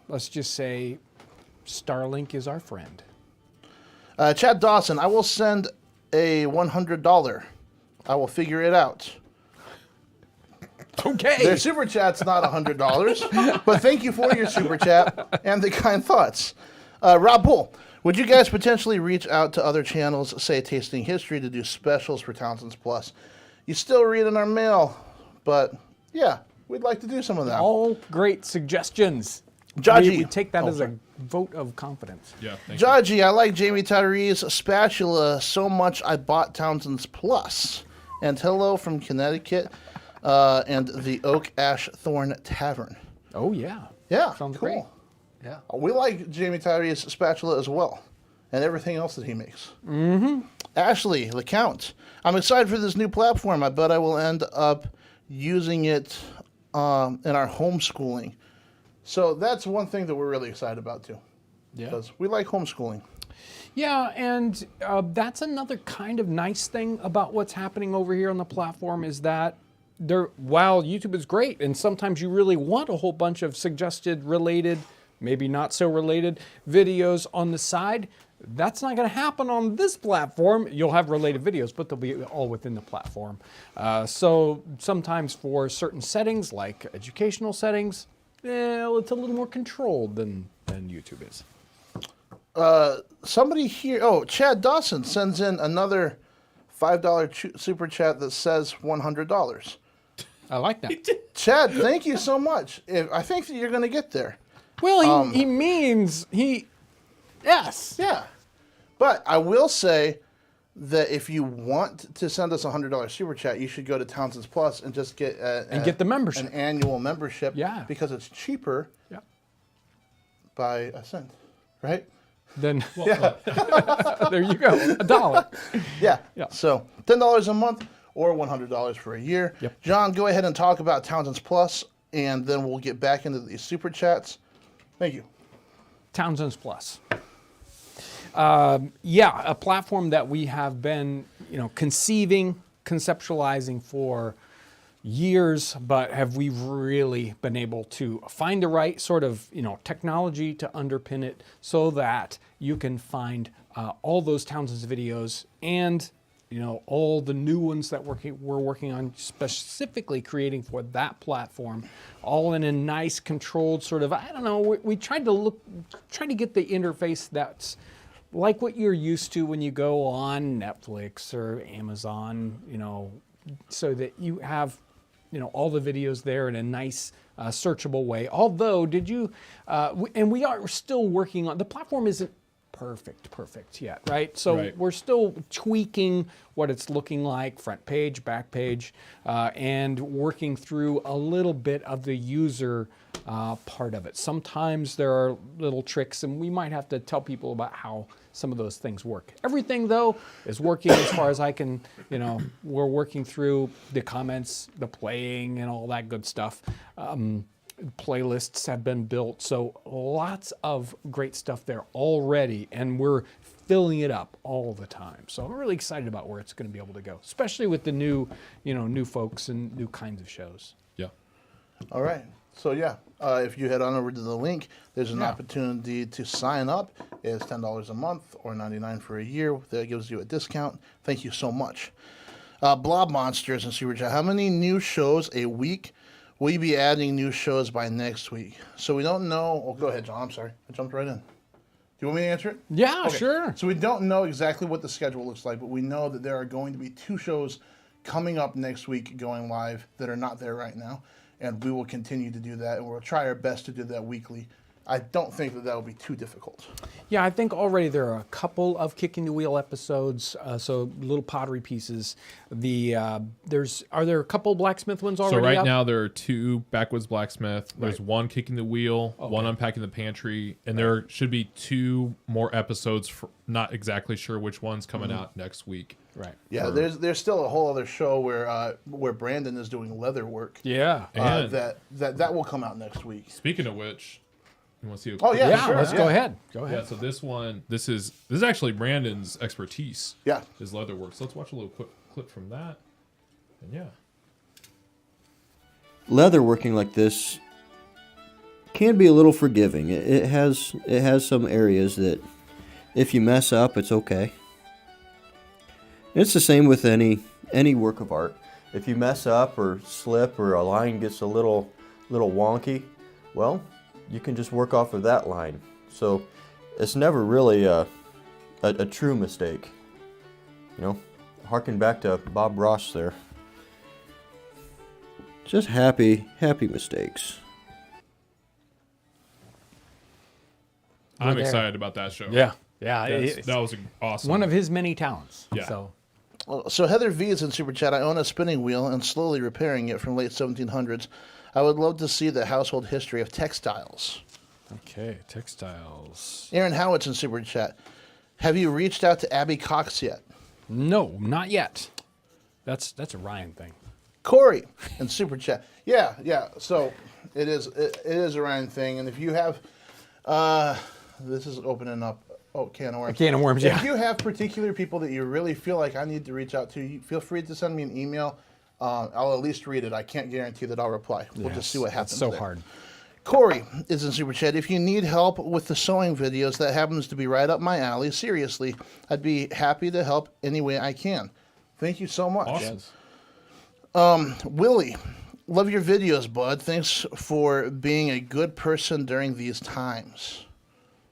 Let's just say Starlink is our friend. Chad Dawson, I will send a $100. I will figure it out. Okay. Their super chat's not $100, but thank you for your super chat and the kind thoughts. Rob Bull, Would you guys potentially reach out to other channels, say Tasting History, to do specials for Townsends Plus? You still read in our mail, but yeah, we'd like to do some of that. All great suggestions. Jaji. We take that as a vote of confidence. Yeah, thank you. Jaji, I like Jamie Tyree's spatula so much I bought Townsends Plus. And hello from Connecticut and the Oak Ash Thorn Tavern. Oh, yeah. Yeah, Sounds cool. great. Yeah. We like Jamie Tyree's spatula as well, and everything else that he makes. Mm-hmm. Ashley LeCount, I'm excited for this new platform. I bet I will end up using it in our homeschooling. So that's one thing that we're really excited about too. Yeah. Because we like homeschooling. Yeah, and that's another kind of nice thing about what's happening over here on the platform is that while YouTube is great, and sometimes you really want a whole bunch of suggested related, maybe not so related videos on the side, that's not going to happen on this platform. You'll have related videos, but they'll be all within the platform. So sometimes for certain settings, like educational settings, it's a little more controlled than YouTube is. Somebody here, Chad Dawson sends in another $5 super chat that says $100. I like that. Chad, thank you so much. I think that you're going to get there. Well, he means yes. Yeah. But I will say that if you want to send us a $100 super chat, you should go to Townsends Plus and just get get the membership. an annual membership. Yeah. Because it's cheaper Yeah. by a cent, right? Then there you go, $1. Yeah. Yeah. So $10 a month or $100 for a year. Yep. John, go ahead and talk about Townsends Plus, and then we'll get back into these super chats. Thank you. Townsends Plus. A platform that we have been, conceptualizing for years, but have we really been able to find the right sort of, technology to underpin it so that you can find all those Townsends videos and, all the new ones that we're working on, specifically creating for that platform, all in a nice controlled sort of, we tried to get the interface that's like what you're used to when you go on Netflix or Amazon, so that you have, all the videos there in a nice, searchable way. Although, we are still working on, the platform isn't perfect yet, right? So Right. we're still tweaking what it's looking like, front page, back page, and working through a little bit of the user part of it. Sometimes there are little tricks, and we might have to tell people about how some of those things work. Everything, though, is working as far as I can, we're working through the comments, the playing, and all that good stuff. Playlists have been built, so lots of great stuff there already, and we're filling it up all the time. So I'm really excited about where it's going to be able to go, especially with the new folks and new kinds of shows. Yeah. All right. So if you head on over to the link, there's an opportunity to sign up. It's $10 a month or $99 for a year. That gives you a discount. Thank you so much. Blob Monsters and Super Chat. How many new shows a week will you be adding new shows by next week? So we don't know. Oh, go ahead, John. I'm sorry. I jumped right in. Do you want me to answer it? Yeah, Okay. sure. So we don't know exactly what the schedule looks like, but we know that there are going to be 2 shows coming up next week going live that are not there right now. And we will continue to do that, and we'll try our best to do that weekly. I don't think that will be too difficult. Yeah, I think already there are a couple of Kicking the Wheel episodes, so little pottery pieces. Are there a couple Blacksmith ones already So right up? now there are 2 Backwoods Blacksmith. There's one Kicking the Wheel, one Unpacking the Pantry, and there should be 2 more episodes. Not exactly sure which one's coming out next week. Right. Yeah, there's still a whole other show where Brandon is doing leather work. Yeah. And- That will come out next week. Speaking of which, you want to see? Oh, yeah. Yeah, sure, let's yeah. go ahead. Go Yeah. ahead. So this is actually Brandon's expertise. Yeah. His leather work. So let's watch a little quick clip from that. And yeah. Leather working like this can be a little forgiving. It has some areas that if you mess up, it's okay. It's the same with any work of art. If you mess up or slip or a line gets a little wonky, well, you can just work off of that line. So it's never really a true mistake. You know, harken back to Bob Ross there. Just happy mistakes. I'm there. excited about that show. Yeah. That was awesome. One of his many talents. Yeah. So Heather V is in Super Chat. I own a spinning wheel and slowly repairing it from late 1700s. I would love to see the household history of textiles. Okay, textiles. Aaron Howard's in Super Chat. Have you reached out to Abby Cox yet? No, not yet. That's a Ryan thing. Corey in Super Chat. Yeah. So it is a Ryan thing, and if you have, this is opening up. Oh, can of worms. A can of worms, yeah. If you have particular people that you really feel like I need to reach out to, feel free to send me an email. I'll at least read it. I can't guarantee that I'll reply. We'll just see what happens. It's so there. hard. Corey is in Super Chat. If you need help with the sewing videos, that happens to be right up my alley. Seriously, I'd be happy to help any way I can. Thank you so much. Awesome. Willie, love your videos, bud. Thanks for being a good person during these times.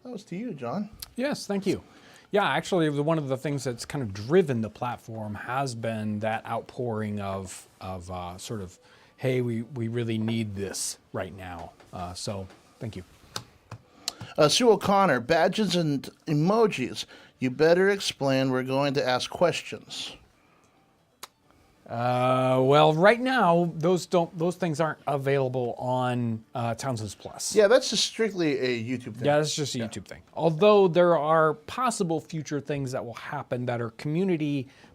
That was to you, John. Yes, thank you. Yeah, actually, one of the things that's kind of driven the platform has been that outpouring of sort of, hey, we really need this right now. So, thank you. Sue O'Connor, badges and emojis. You better explain. We're going to ask questions. Well, right now, those things aren't available on Townsends Plus. Yeah, that's just strictly a YouTube thing. Yeah, that's just a YouTube thing. Although there are possible future things that will happen that are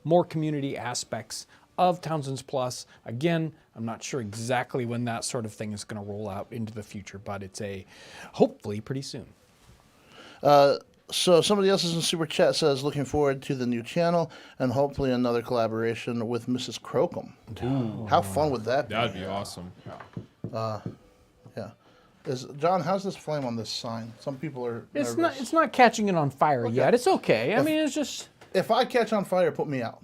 more community aspects of Townsends Plus. Again, I'm not sure exactly when that sort of thing is going to roll out into the future, but it's hopefully pretty soon. So somebody else is in Super Chat says, looking forward to the new channel and hopefully another collaboration with Mrs. Crocombe. How fun would that be? That'd be awesome. Yeah. John, how's this flame on this sign? Some people are nervous. It's not catching it on fire yet. It's okay. I mean, it's just. If I catch on fire, put me out.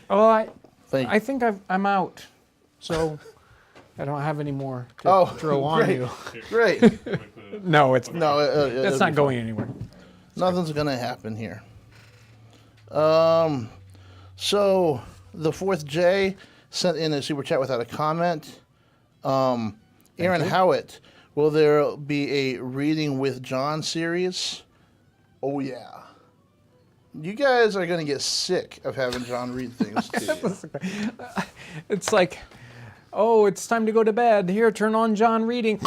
Oh, I Thank think I'm out. So I don't have any more to throw on great. you. Great. No, it's No, it's not going anywhere. Nothing's going to happen here. So the fourth J sent in a Super Chat without a comment. Aaron Howitt, will there be a Reading with John series? Oh, yeah. You guys are going to get sick of having John read things to you. It's like, oh, it's time to go to bed. Here, turn on John reading.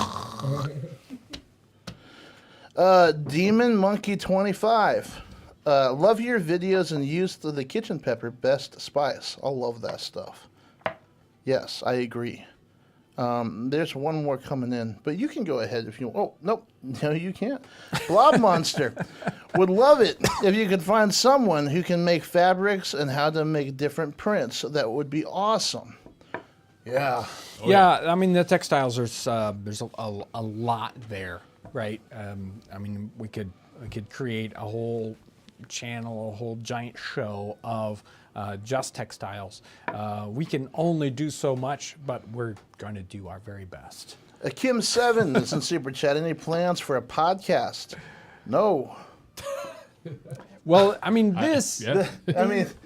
Demon Monkey 25. Love your videos and use the kitchen pepper best spice. I love that stuff. Yes, I agree. There's one more coming in, but you can go ahead if you. Oh, nope, no, you can't. Blob Monster would love it if you could find someone who can make fabrics and how to make different prints. That would be awesome. Yeah. I mean the textiles. There's a lot there, right? I mean we could create a whole channel, a whole giant show of just textiles. We can only do so much, but we're going to do our very best. Kim Seven is in Super Chat. Any plans for a podcast? No. Well, I mean,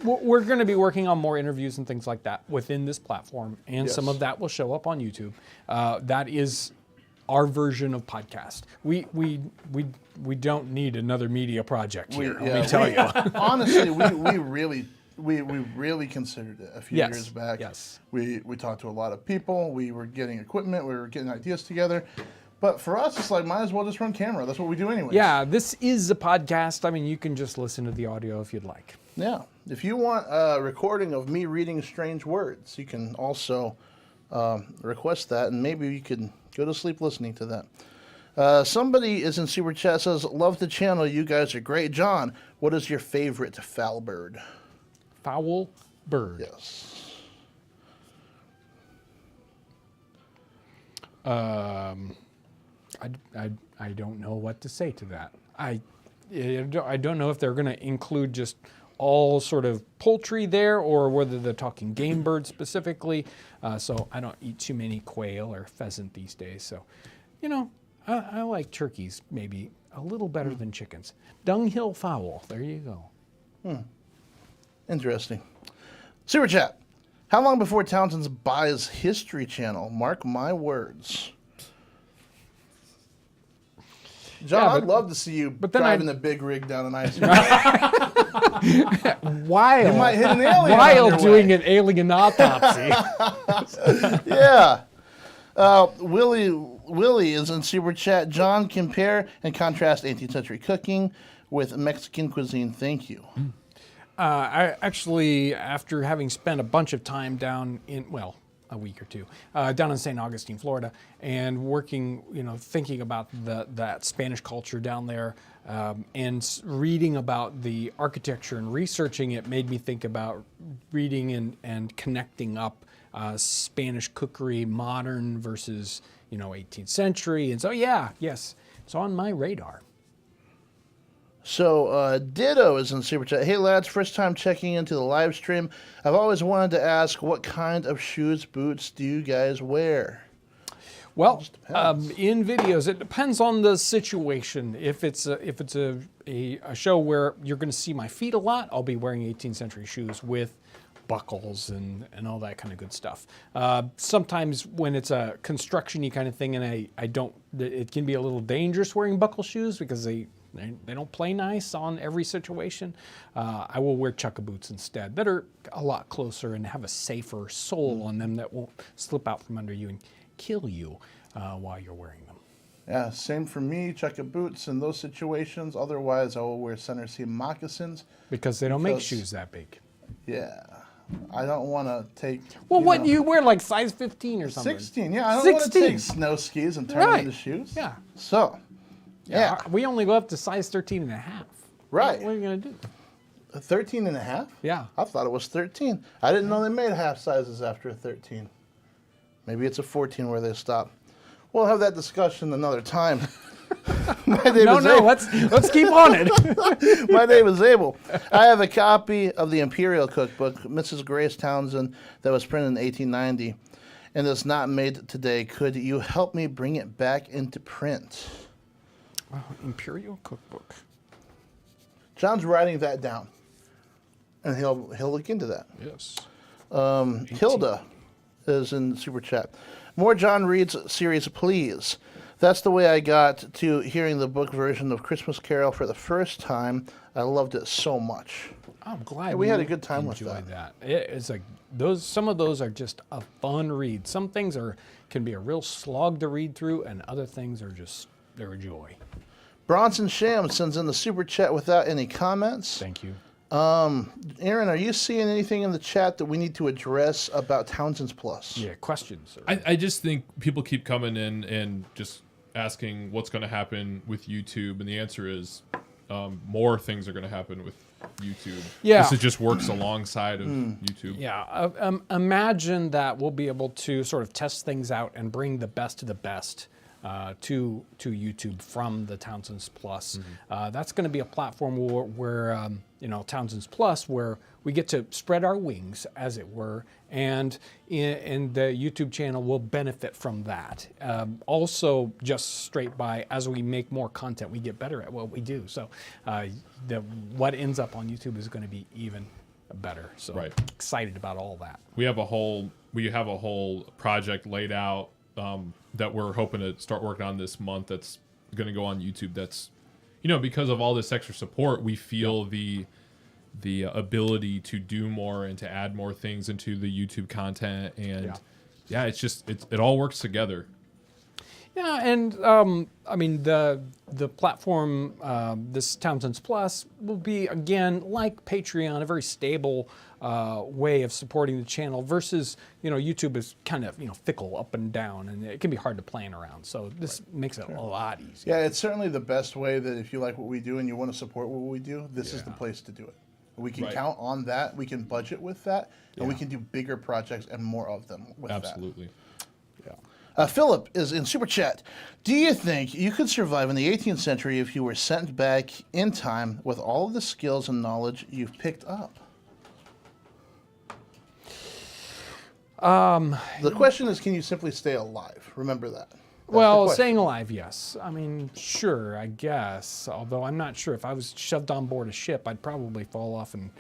we're going to be working on more interviews and things like that within this platform, and some of that will show up on YouTube. That is our version of podcast. We don't need another media project here. Let me tell you. Honestly, we really considered it a few years back. Yes. We talked to a lot of people. We were getting equipment. We were getting ideas together. But for us, it's like, might as well just run camera. That's what we do anyway. Yeah, this is a podcast. I mean, you can just listen to the audio if you'd like. Yeah. If you want a recording of me reading strange words, you can also request that, and maybe you could go to sleep listening to that. Somebody is in Super Chat, says, love the channel. You guys are great. John, what is your favorite foul bird? Foul bird. Yes. I don't know what to say to that. I don't know if they're going to include just all sort of poultry there, or whether they're talking game birds specifically. So I don't eat too many quail or pheasant these days. So, I like turkeys maybe a little better than chickens. Dunghill fowl. There you go. Interesting. Super chat. How long before Townsends buys History Channel? Mark my words. John, Yeah, I'd love to see you then driving a big rig down an ice. While You might hit an alien on while your doing way. an alien autopsy. Yeah. Willie is in super chat. John, compare and contrast 18th century cooking with Mexican cuisine. Thank you. I actually, after having spent a bunch of time down in, a week or two, down in St. Augustine, Florida, and working, thinking about that Spanish culture down there, and reading about the architecture and researching it made me think about reading and connecting up Spanish cookery, modern versus 18th century, and so yes, it's on my radar. So Ditto is in super chat. Hey lads, first time checking into the live stream. I've always wanted to ask, what kind of shoes, boots do you guys wear? Well, in videos, it depends on the situation. If it's a show where you're going to see my feet a lot, I'll be wearing 18th century shoes with buckles and all that kind of good stuff. Sometimes when it's a construction-y kind of thing, and I don't, it can be a little dangerous wearing buckle shoes because they don't play nice on every situation. I will wear chukka boots instead that are a lot closer and have a safer sole on them that won't slip out from under you and kill you while you're wearing them. Yeah, same for me. Chukka boots in those situations. Otherwise, I will wear center seam moccasins. Because they don't make shoes that big. Yeah. I don't want to take... Well, what you wear, like size 15 or something? 16, yeah. I don't want to 16. take snow skis and turn them into shoes. Yeah. So, yeah. We only go up to size 13 and a half. Right. What are you going to do? 13 and a half? Yeah. I thought it was 13. I didn't know they made half sizes after a 13. Maybe it's a 14 where they stop. We'll have that discussion another time. Let's keep on it. My name is Abel. I have a copy of the Imperial Cookbook, Mrs. Grace Townsend, that was printed in 1890, and it's not made today. Could you help me bring it back into print? Imperial Cookbook. John's writing that down, and he'll look into that. Yes. Hilda is in super chat. More John Reed's series, please. That's the way I got to hearing the book version of Christmas Carol for the first time. I loved it so much. I'm glad we had a good time with that. It's like some of those are just a fun read. Some things can be a real slog to read through, and other things they're a joy. Bronson Sham sends in the super chat without any comments. Thank you. Aaron, are you seeing anything in the chat that we need to address about Townsends Plus? Yeah, questions. I just think people keep coming in and just asking what's going to happen with YouTube, and the answer is more things are going to happen with YouTube. Yeah. This just works alongside of YouTube. Yeah, imagine that we'll be able to sort of test things out and bring the best of the best to YouTube from the Townsends Plus. That's going to be a platform where Townsends Plus, where we get to spread our wings, as it were, and the YouTube channel will benefit from that. Also, just straight by, as we make more content, we get better at what we do. So what ends up on YouTube is going to be even better. So excited about all that. We have a whole project laid out that we're hoping to start working on this month. That's going to go on YouTube. That's, because of all this extra support, we feel the ability to do more and to add more things into the YouTube content. And it all works together. Yeah, and I mean the platform, this Townsends Plus, will be again like Patreon, a very stable way of supporting the channel. Versus YouTube is kind of fickle up and down, and it can be hard to plan around. So this makes it a lot easier. Yeah, it's certainly the best way that if you like what we do and you want to support what we do, this is the place to do it. We can count on that. We can budget with that, and we can do bigger projects and more of them with that. Absolutely. Philip is in super chat. Do you think you could survive in the 18th century if you were sent back in time with all of the skills and knowledge you've picked up? The question is, can you simply stay alive? Remember that. Well, question. staying alive, yes. I mean, sure, I guess. Although I'm not sure if I was shoved on board a ship, I'd probably fall off and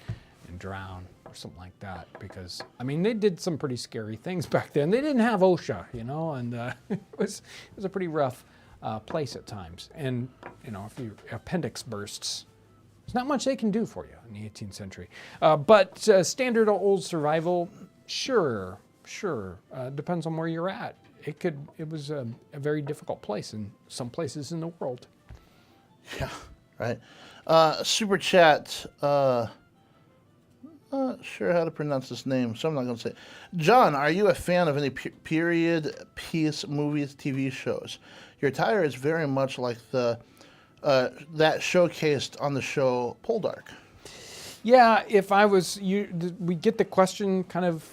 drown or something like that. Because I mean, they did some pretty scary things back then. They didn't have OSHA, you know, and it was a pretty rough place at times. And you know, if your appendix bursts, there's not much they can do for you in the 18th century. But standard old survival, sure. Depends on where you're at. It was a very difficult place in some places in the world. Yeah, right. Super chat. Not sure how to pronounce this name, so I'm not going to say it. John, are you a fan of any period piece movies, TV shows? Your attire is very much like the that showcased on the show Poldark. Yeah, if I was we get the question kind of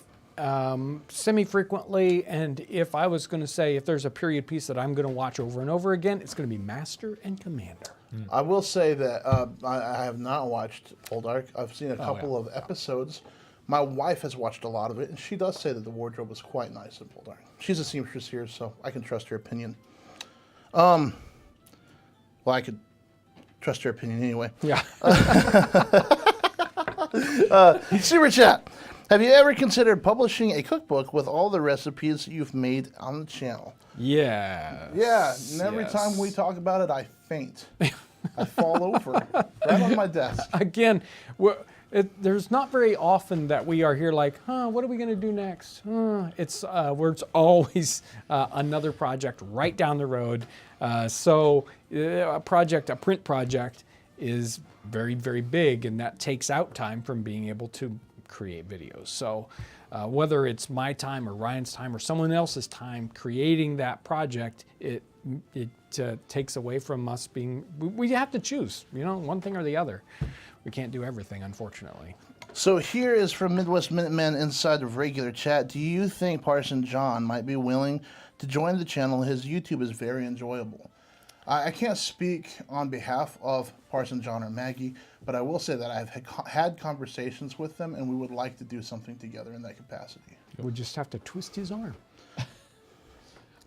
semi-frequently, and if I was going to say if there's a period piece that I'm going to watch over and over again, it's going to be Master and Commander. I will say that I have not watched Poldark. I've seen a couple of episodes. My wife has watched a lot of it, and she does say that the wardrobe was quite nice in Poldark. She's a seamstress here, so I can trust her opinion. Well, I could trust her opinion anyway. Yeah. Super chat. Have you ever considered publishing a cookbook with all the recipes you've made on the channel? Yeah. Yeah, and every time we talk about it, I faint. I fall over right on my desk. Again, there's not very often that we are here like, what are we going to do next? It's always another project right down the road. So a print project is very, very big, and that takes out time from being able to create videos. So whether it's my time or Ryan's time or someone else's time creating that project, it takes away from us being, we have to choose, you know, one thing or the other. We can't do everything, unfortunately. So here is from Midwest Minutemen inside of regular chat. Do you think Parson John might be willing to join the channel? His YouTube is very enjoyable. I can't speak on behalf of Parson John or Maggie, but I will say that I've had conversations with them, and we would like to do something together in that capacity. We just have to twist his arm.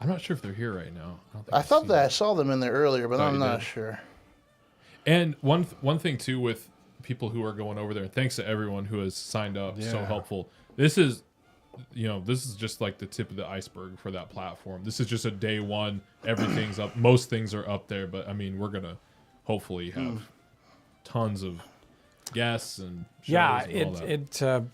I'm not sure if they're here right now. I thought that I saw them in there earlier, but I'm not sure. And one thing too with people who are going over there, and thanks to everyone who has signed up, so helpful. This is just like the tip of the iceberg for that platform. This is just a day one. Everything's up. Most things are up there, but I mean, we're gonna hopefully have tons of guests and shows and all that.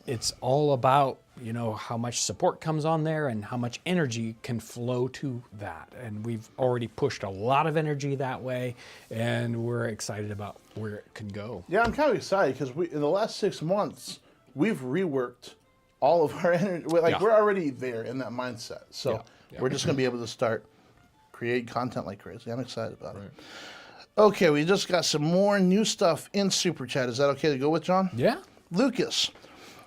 It's all about, you know, how much support comes on there and how much energy can flow to that. And we've already pushed a lot of energy that way, and we're excited about where it can go. Yeah, I'm kind of excited because in the last 6 months, we've reworked all of our energy. We're already there in that mindset. So we're just going to be able to start creating content like crazy. I'm excited about it. Okay, we just got some more new stuff in Super Chat. Is that okay to go with, John? Yeah. Lucas,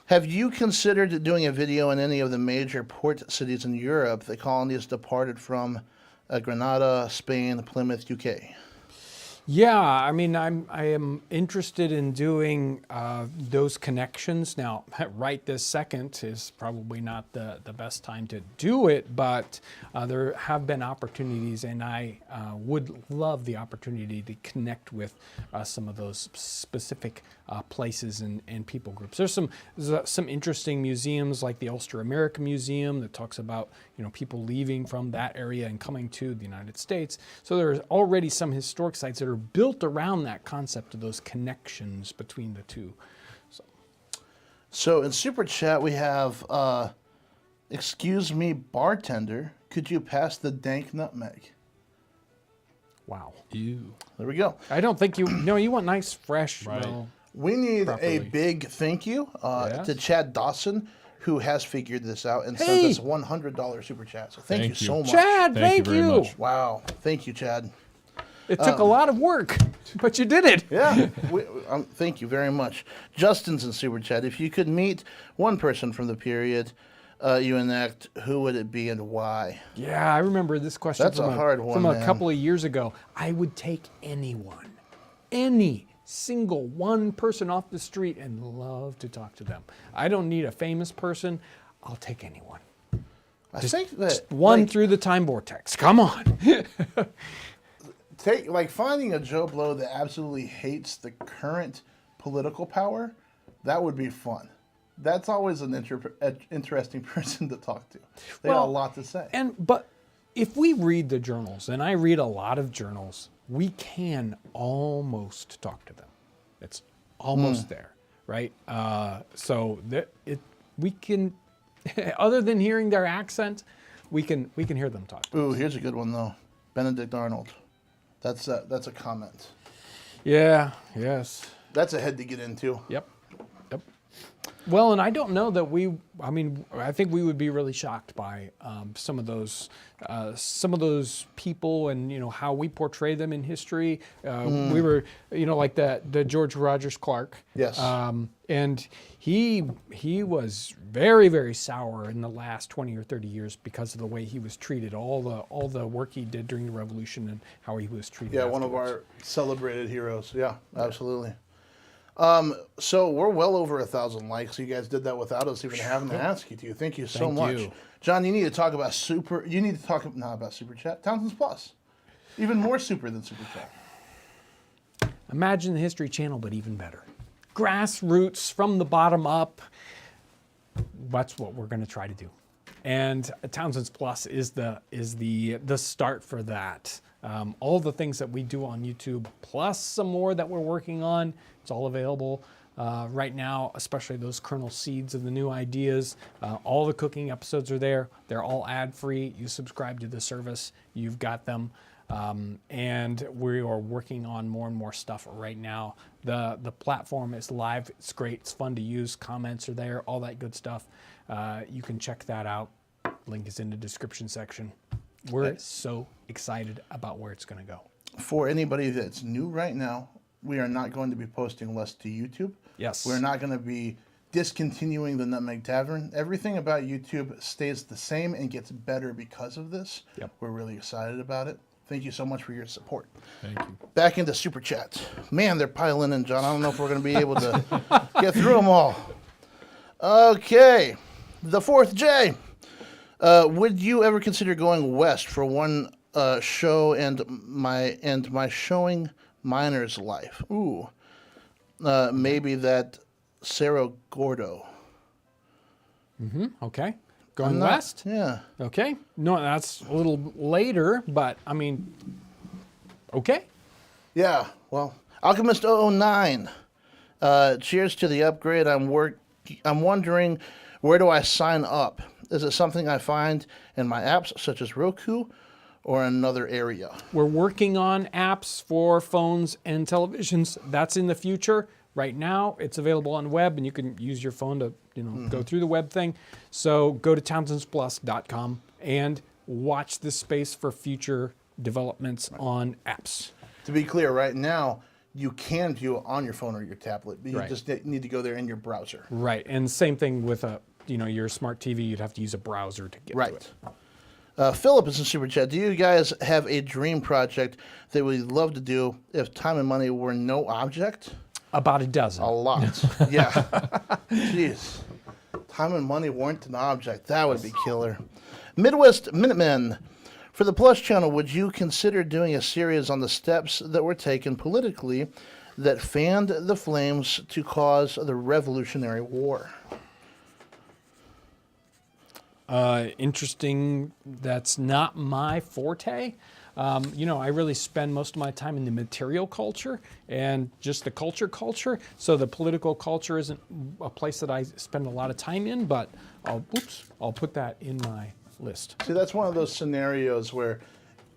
have you considered doing a video in any of the major port cities in Europe the colonies departed from? Grenada, Spain, Plymouth, UK. Yeah, I mean, I am interested in doing those connections. Now, right this second is probably not the best time to do it, but there have been opportunities, and I would love the opportunity to connect with some of those specific places and people groups. There's some interesting museums like the Ulster American Museum that talks about, you know, people leaving from that area and coming to the United States. So there's already some historic sites that are built around that concept of those connections between the two. So in Super Chat we have, excuse me, bartender, could you pass the dank nutmeg? Wow. Ew. There we go. I don't think you want nice, fresh. Right. Well, We need properly. a big thank you Yes. to Chad Dawson, who has figured this out and sent us $100 Super Chat. So thank you so much. Chad, Thank you thank very you. much. Wow. Thank you, Chad. It took a lot of work, but you did it. Yeah, thank you very much. Justin's in Super Chat. If you could meet one person from the period you enact, who would it be and why? Yeah, I remember this question That's from a hard one, from a man. couple of years ago. I would take anyone, any single one person off the street and love to talk to them. I don't need a famous person. I'll take anyone. I think that Just one through the time vortex. Come on. finding a Joe Blow that absolutely hates the current political power, that would be fun. That's always an interesting person to talk to. They have a lot to say. But if we read the journals, and I read a lot of journals, we can almost talk to them. It's almost there, right? We can, other than hearing their accent, we can hear them talk. Ooh, here's a good one though. Benedict Arnold. That's a comment. Yeah. Yes. That's a head to get into. Yep. Well, and I don't know that I think we would be really shocked by some of those people and how we portray them in history. We were like the George Rogers Clark. Yes. And he was very, very sour in the last 20 or 30 years because of the way he was treated, all the work he did during the Revolution and how he was treated. Yeah, one of our celebrated heroes. Yeah, absolutely. So we're well over 1,000 likes. You guys did that without us even having to ask you to. Thank you so much. You. John, you need to talk about not about Super Chat. Townsends Plus. Even more super than Super Chat. Imagine the History Channel, but even better. Grassroots, from the bottom up. That's what we're going to try to do. And Townsends Plus is the start for that. All the things that we do on YouTube, plus some more that we're working on, it's all available right now, especially those kernel seeds of the new ideas. All the cooking episodes are there. They're all ad-free. You subscribe to the service, you've got them. And we are working on more and more stuff right now. The platform is live. It's great. It's fun to use. Comments are there. All that good stuff. You can check that out. Link is in the description section. We're so excited about where it's going to go. For anybody that's new right now, we are not going to be posting less to YouTube. Yes. We're not going to be discontinuing the Nutmeg Tavern. Everything about YouTube stays the same and gets better because of this. Yep. We're really excited about it. Thank you so much for your support. Thank you. Back into Super Chats. Man, they're piling in, John. I don't know if we're going to be able to get through them all. Okay. The fourth J. Would you ever consider going west for one show and my showing miner's life? Ooh. Maybe that Cerro Gordo. Okay. Going west? Yeah. Okay. No, that's a little later, but okay. Yeah. Well, Alchemist 009. Cheers to the upgrade. I'm wondering, where do I sign up? Is it something I find in my apps such as Roku or another area? We're working on apps for phones and televisions. That's in the future. Right now, it's available on web, and you can use your phone to go through the web thing. So go to townsensplus.com and watch this space for future developments on apps. To be clear, right now, you can view it on your phone or your tablet, but you Right. just need to go there in your browser. Right, and same thing with your smart TV. You'd have to use a browser to get to it. Philip is in Super Chat. Do you guys have a dream project that we'd love to do if time and money were no object? About a dozen. A lot. Yeah. Jeez. Time and money weren't an object. That would be killer. Midwest Minutemen. For the Plus channel, would you consider doing a series on the steps that were taken politically that fanned the flames to cause the Revolutionary War? Interesting. That's not my forte. I really spend most of my time in the material culture and just the culture. So the political culture isn't a place that I spend a lot of time in, but I'll put that in my list. See, that's one of those scenarios where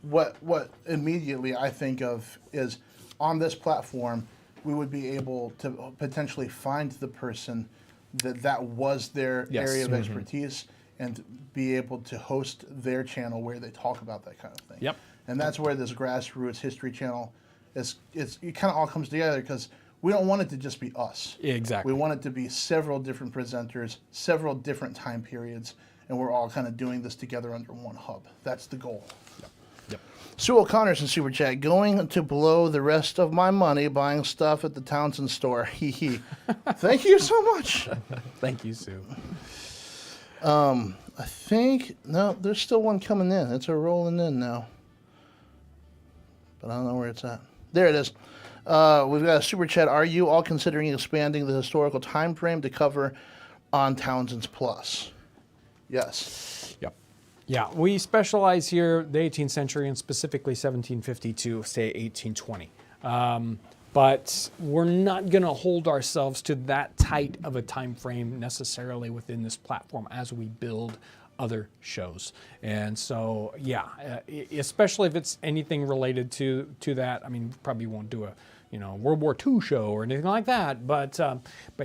what immediately I think of is on this platform, we would be able to potentially find the person that was their area of expertise and be able to host their channel where they talk about that kind of thing. Yep. And that's where this grassroots history channel it kind of all comes together, because we don't want it to just be us. Exactly. We want it to be several different presenters, several different time periods, and we're all kind of doing this together under one hub. That's the goal. Yep. Sue O'Connor's in Super Chat. Going to blow the rest of my money buying stuff at the Townsend store. Hee hee. Thank you so much. Thank you, Sue. I think, no, there's still one coming in. It's a rolling in now. But I don't know where it's at. There it is. We've got a super chat. Are you all considering expanding the historical time frame to cover on Townsends Plus? Yes. Yep. Yeah, we specialize here the 18th century and specifically 1750 to say 1820. But we're not going to hold ourselves to that tight of a time frame necessarily within this platform as we build other shows. And so, yeah, especially if it's anything related to that. I mean, probably won't do a World War II show or anything like that. But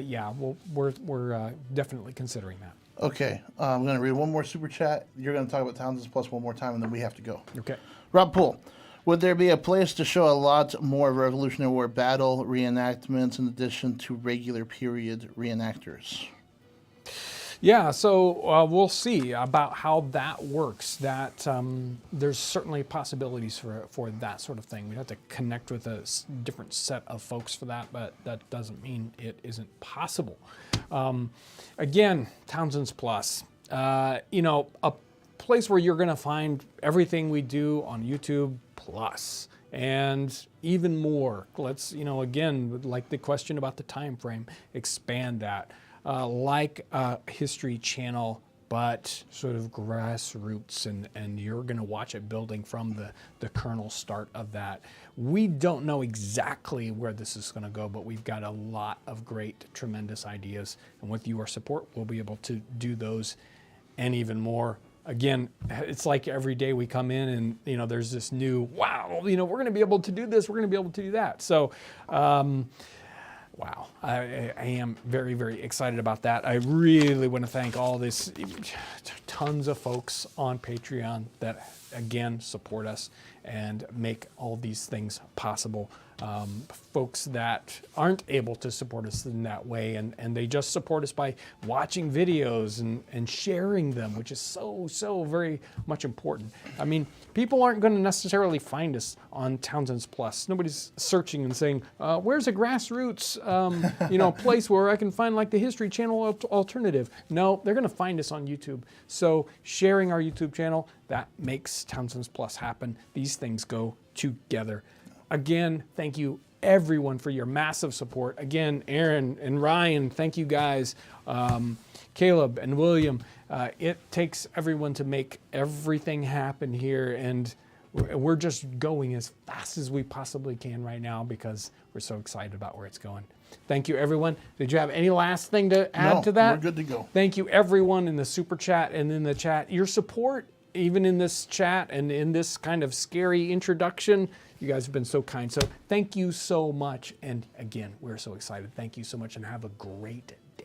yeah, we're definitely considering that. Okay, I'm going to read one more super chat. You're going to talk about Townsends Plus one more time, and then we have to go. Okay. Rob Poole, would there be a place to show a lot more Revolutionary War battle reenactments in addition to regular period reenactors? Yeah, so we'll see about how that works. That there's certainly possibilities for that sort of thing. We'd have to connect with a different set of folks for that, but that doesn't mean it isn't possible. Again, Townsends Plus, a place where you're going to find everything we do on YouTube Plus, and even more. Let's, again, like the question about the time frame, expand that. Like a history channel, but sort of grassroots, and you're going to watch it building from the kernel start of that. We don't know exactly where this is going to go, but we've got a lot of great, tremendous ideas, and with your support, we'll be able to do those and even more. Again, it's like every day we come in and, there's this new, wow, we're going to be able to do this, we're going to be able to do that. So, wow, I am very, very excited about that. I really want to thank all this, tons of folks on Patreon that, again, support us and make all these things possible. Folks that aren't able to support us in that way, and they just support us by watching videos and sharing them, which is so very much important. I mean, people aren't going to necessarily find us on Townsends Plus. Nobody's searching and saying, where's a grassroots place where I can find like the History Channel alternative? No, they're going to find us on YouTube. So sharing our YouTube channel, that makes Townsends Plus happen. These things go together. Again, thank you everyone for your massive support. Again, Aaron and Ryan, thank you guys. Caleb and William, it takes everyone to make everything happen here, and we're just going as fast as we possibly can right now because we're so excited about where it's going. Thank you, everyone. Did you have any last thing to add to that? We're good to go. Thank you, everyone in the super chat and in the chat. Your support, even in this chat and in this kind of scary introduction, you guys have been so kind. So thank you so much. And again, we're so excited. Thank you so much and have a great day.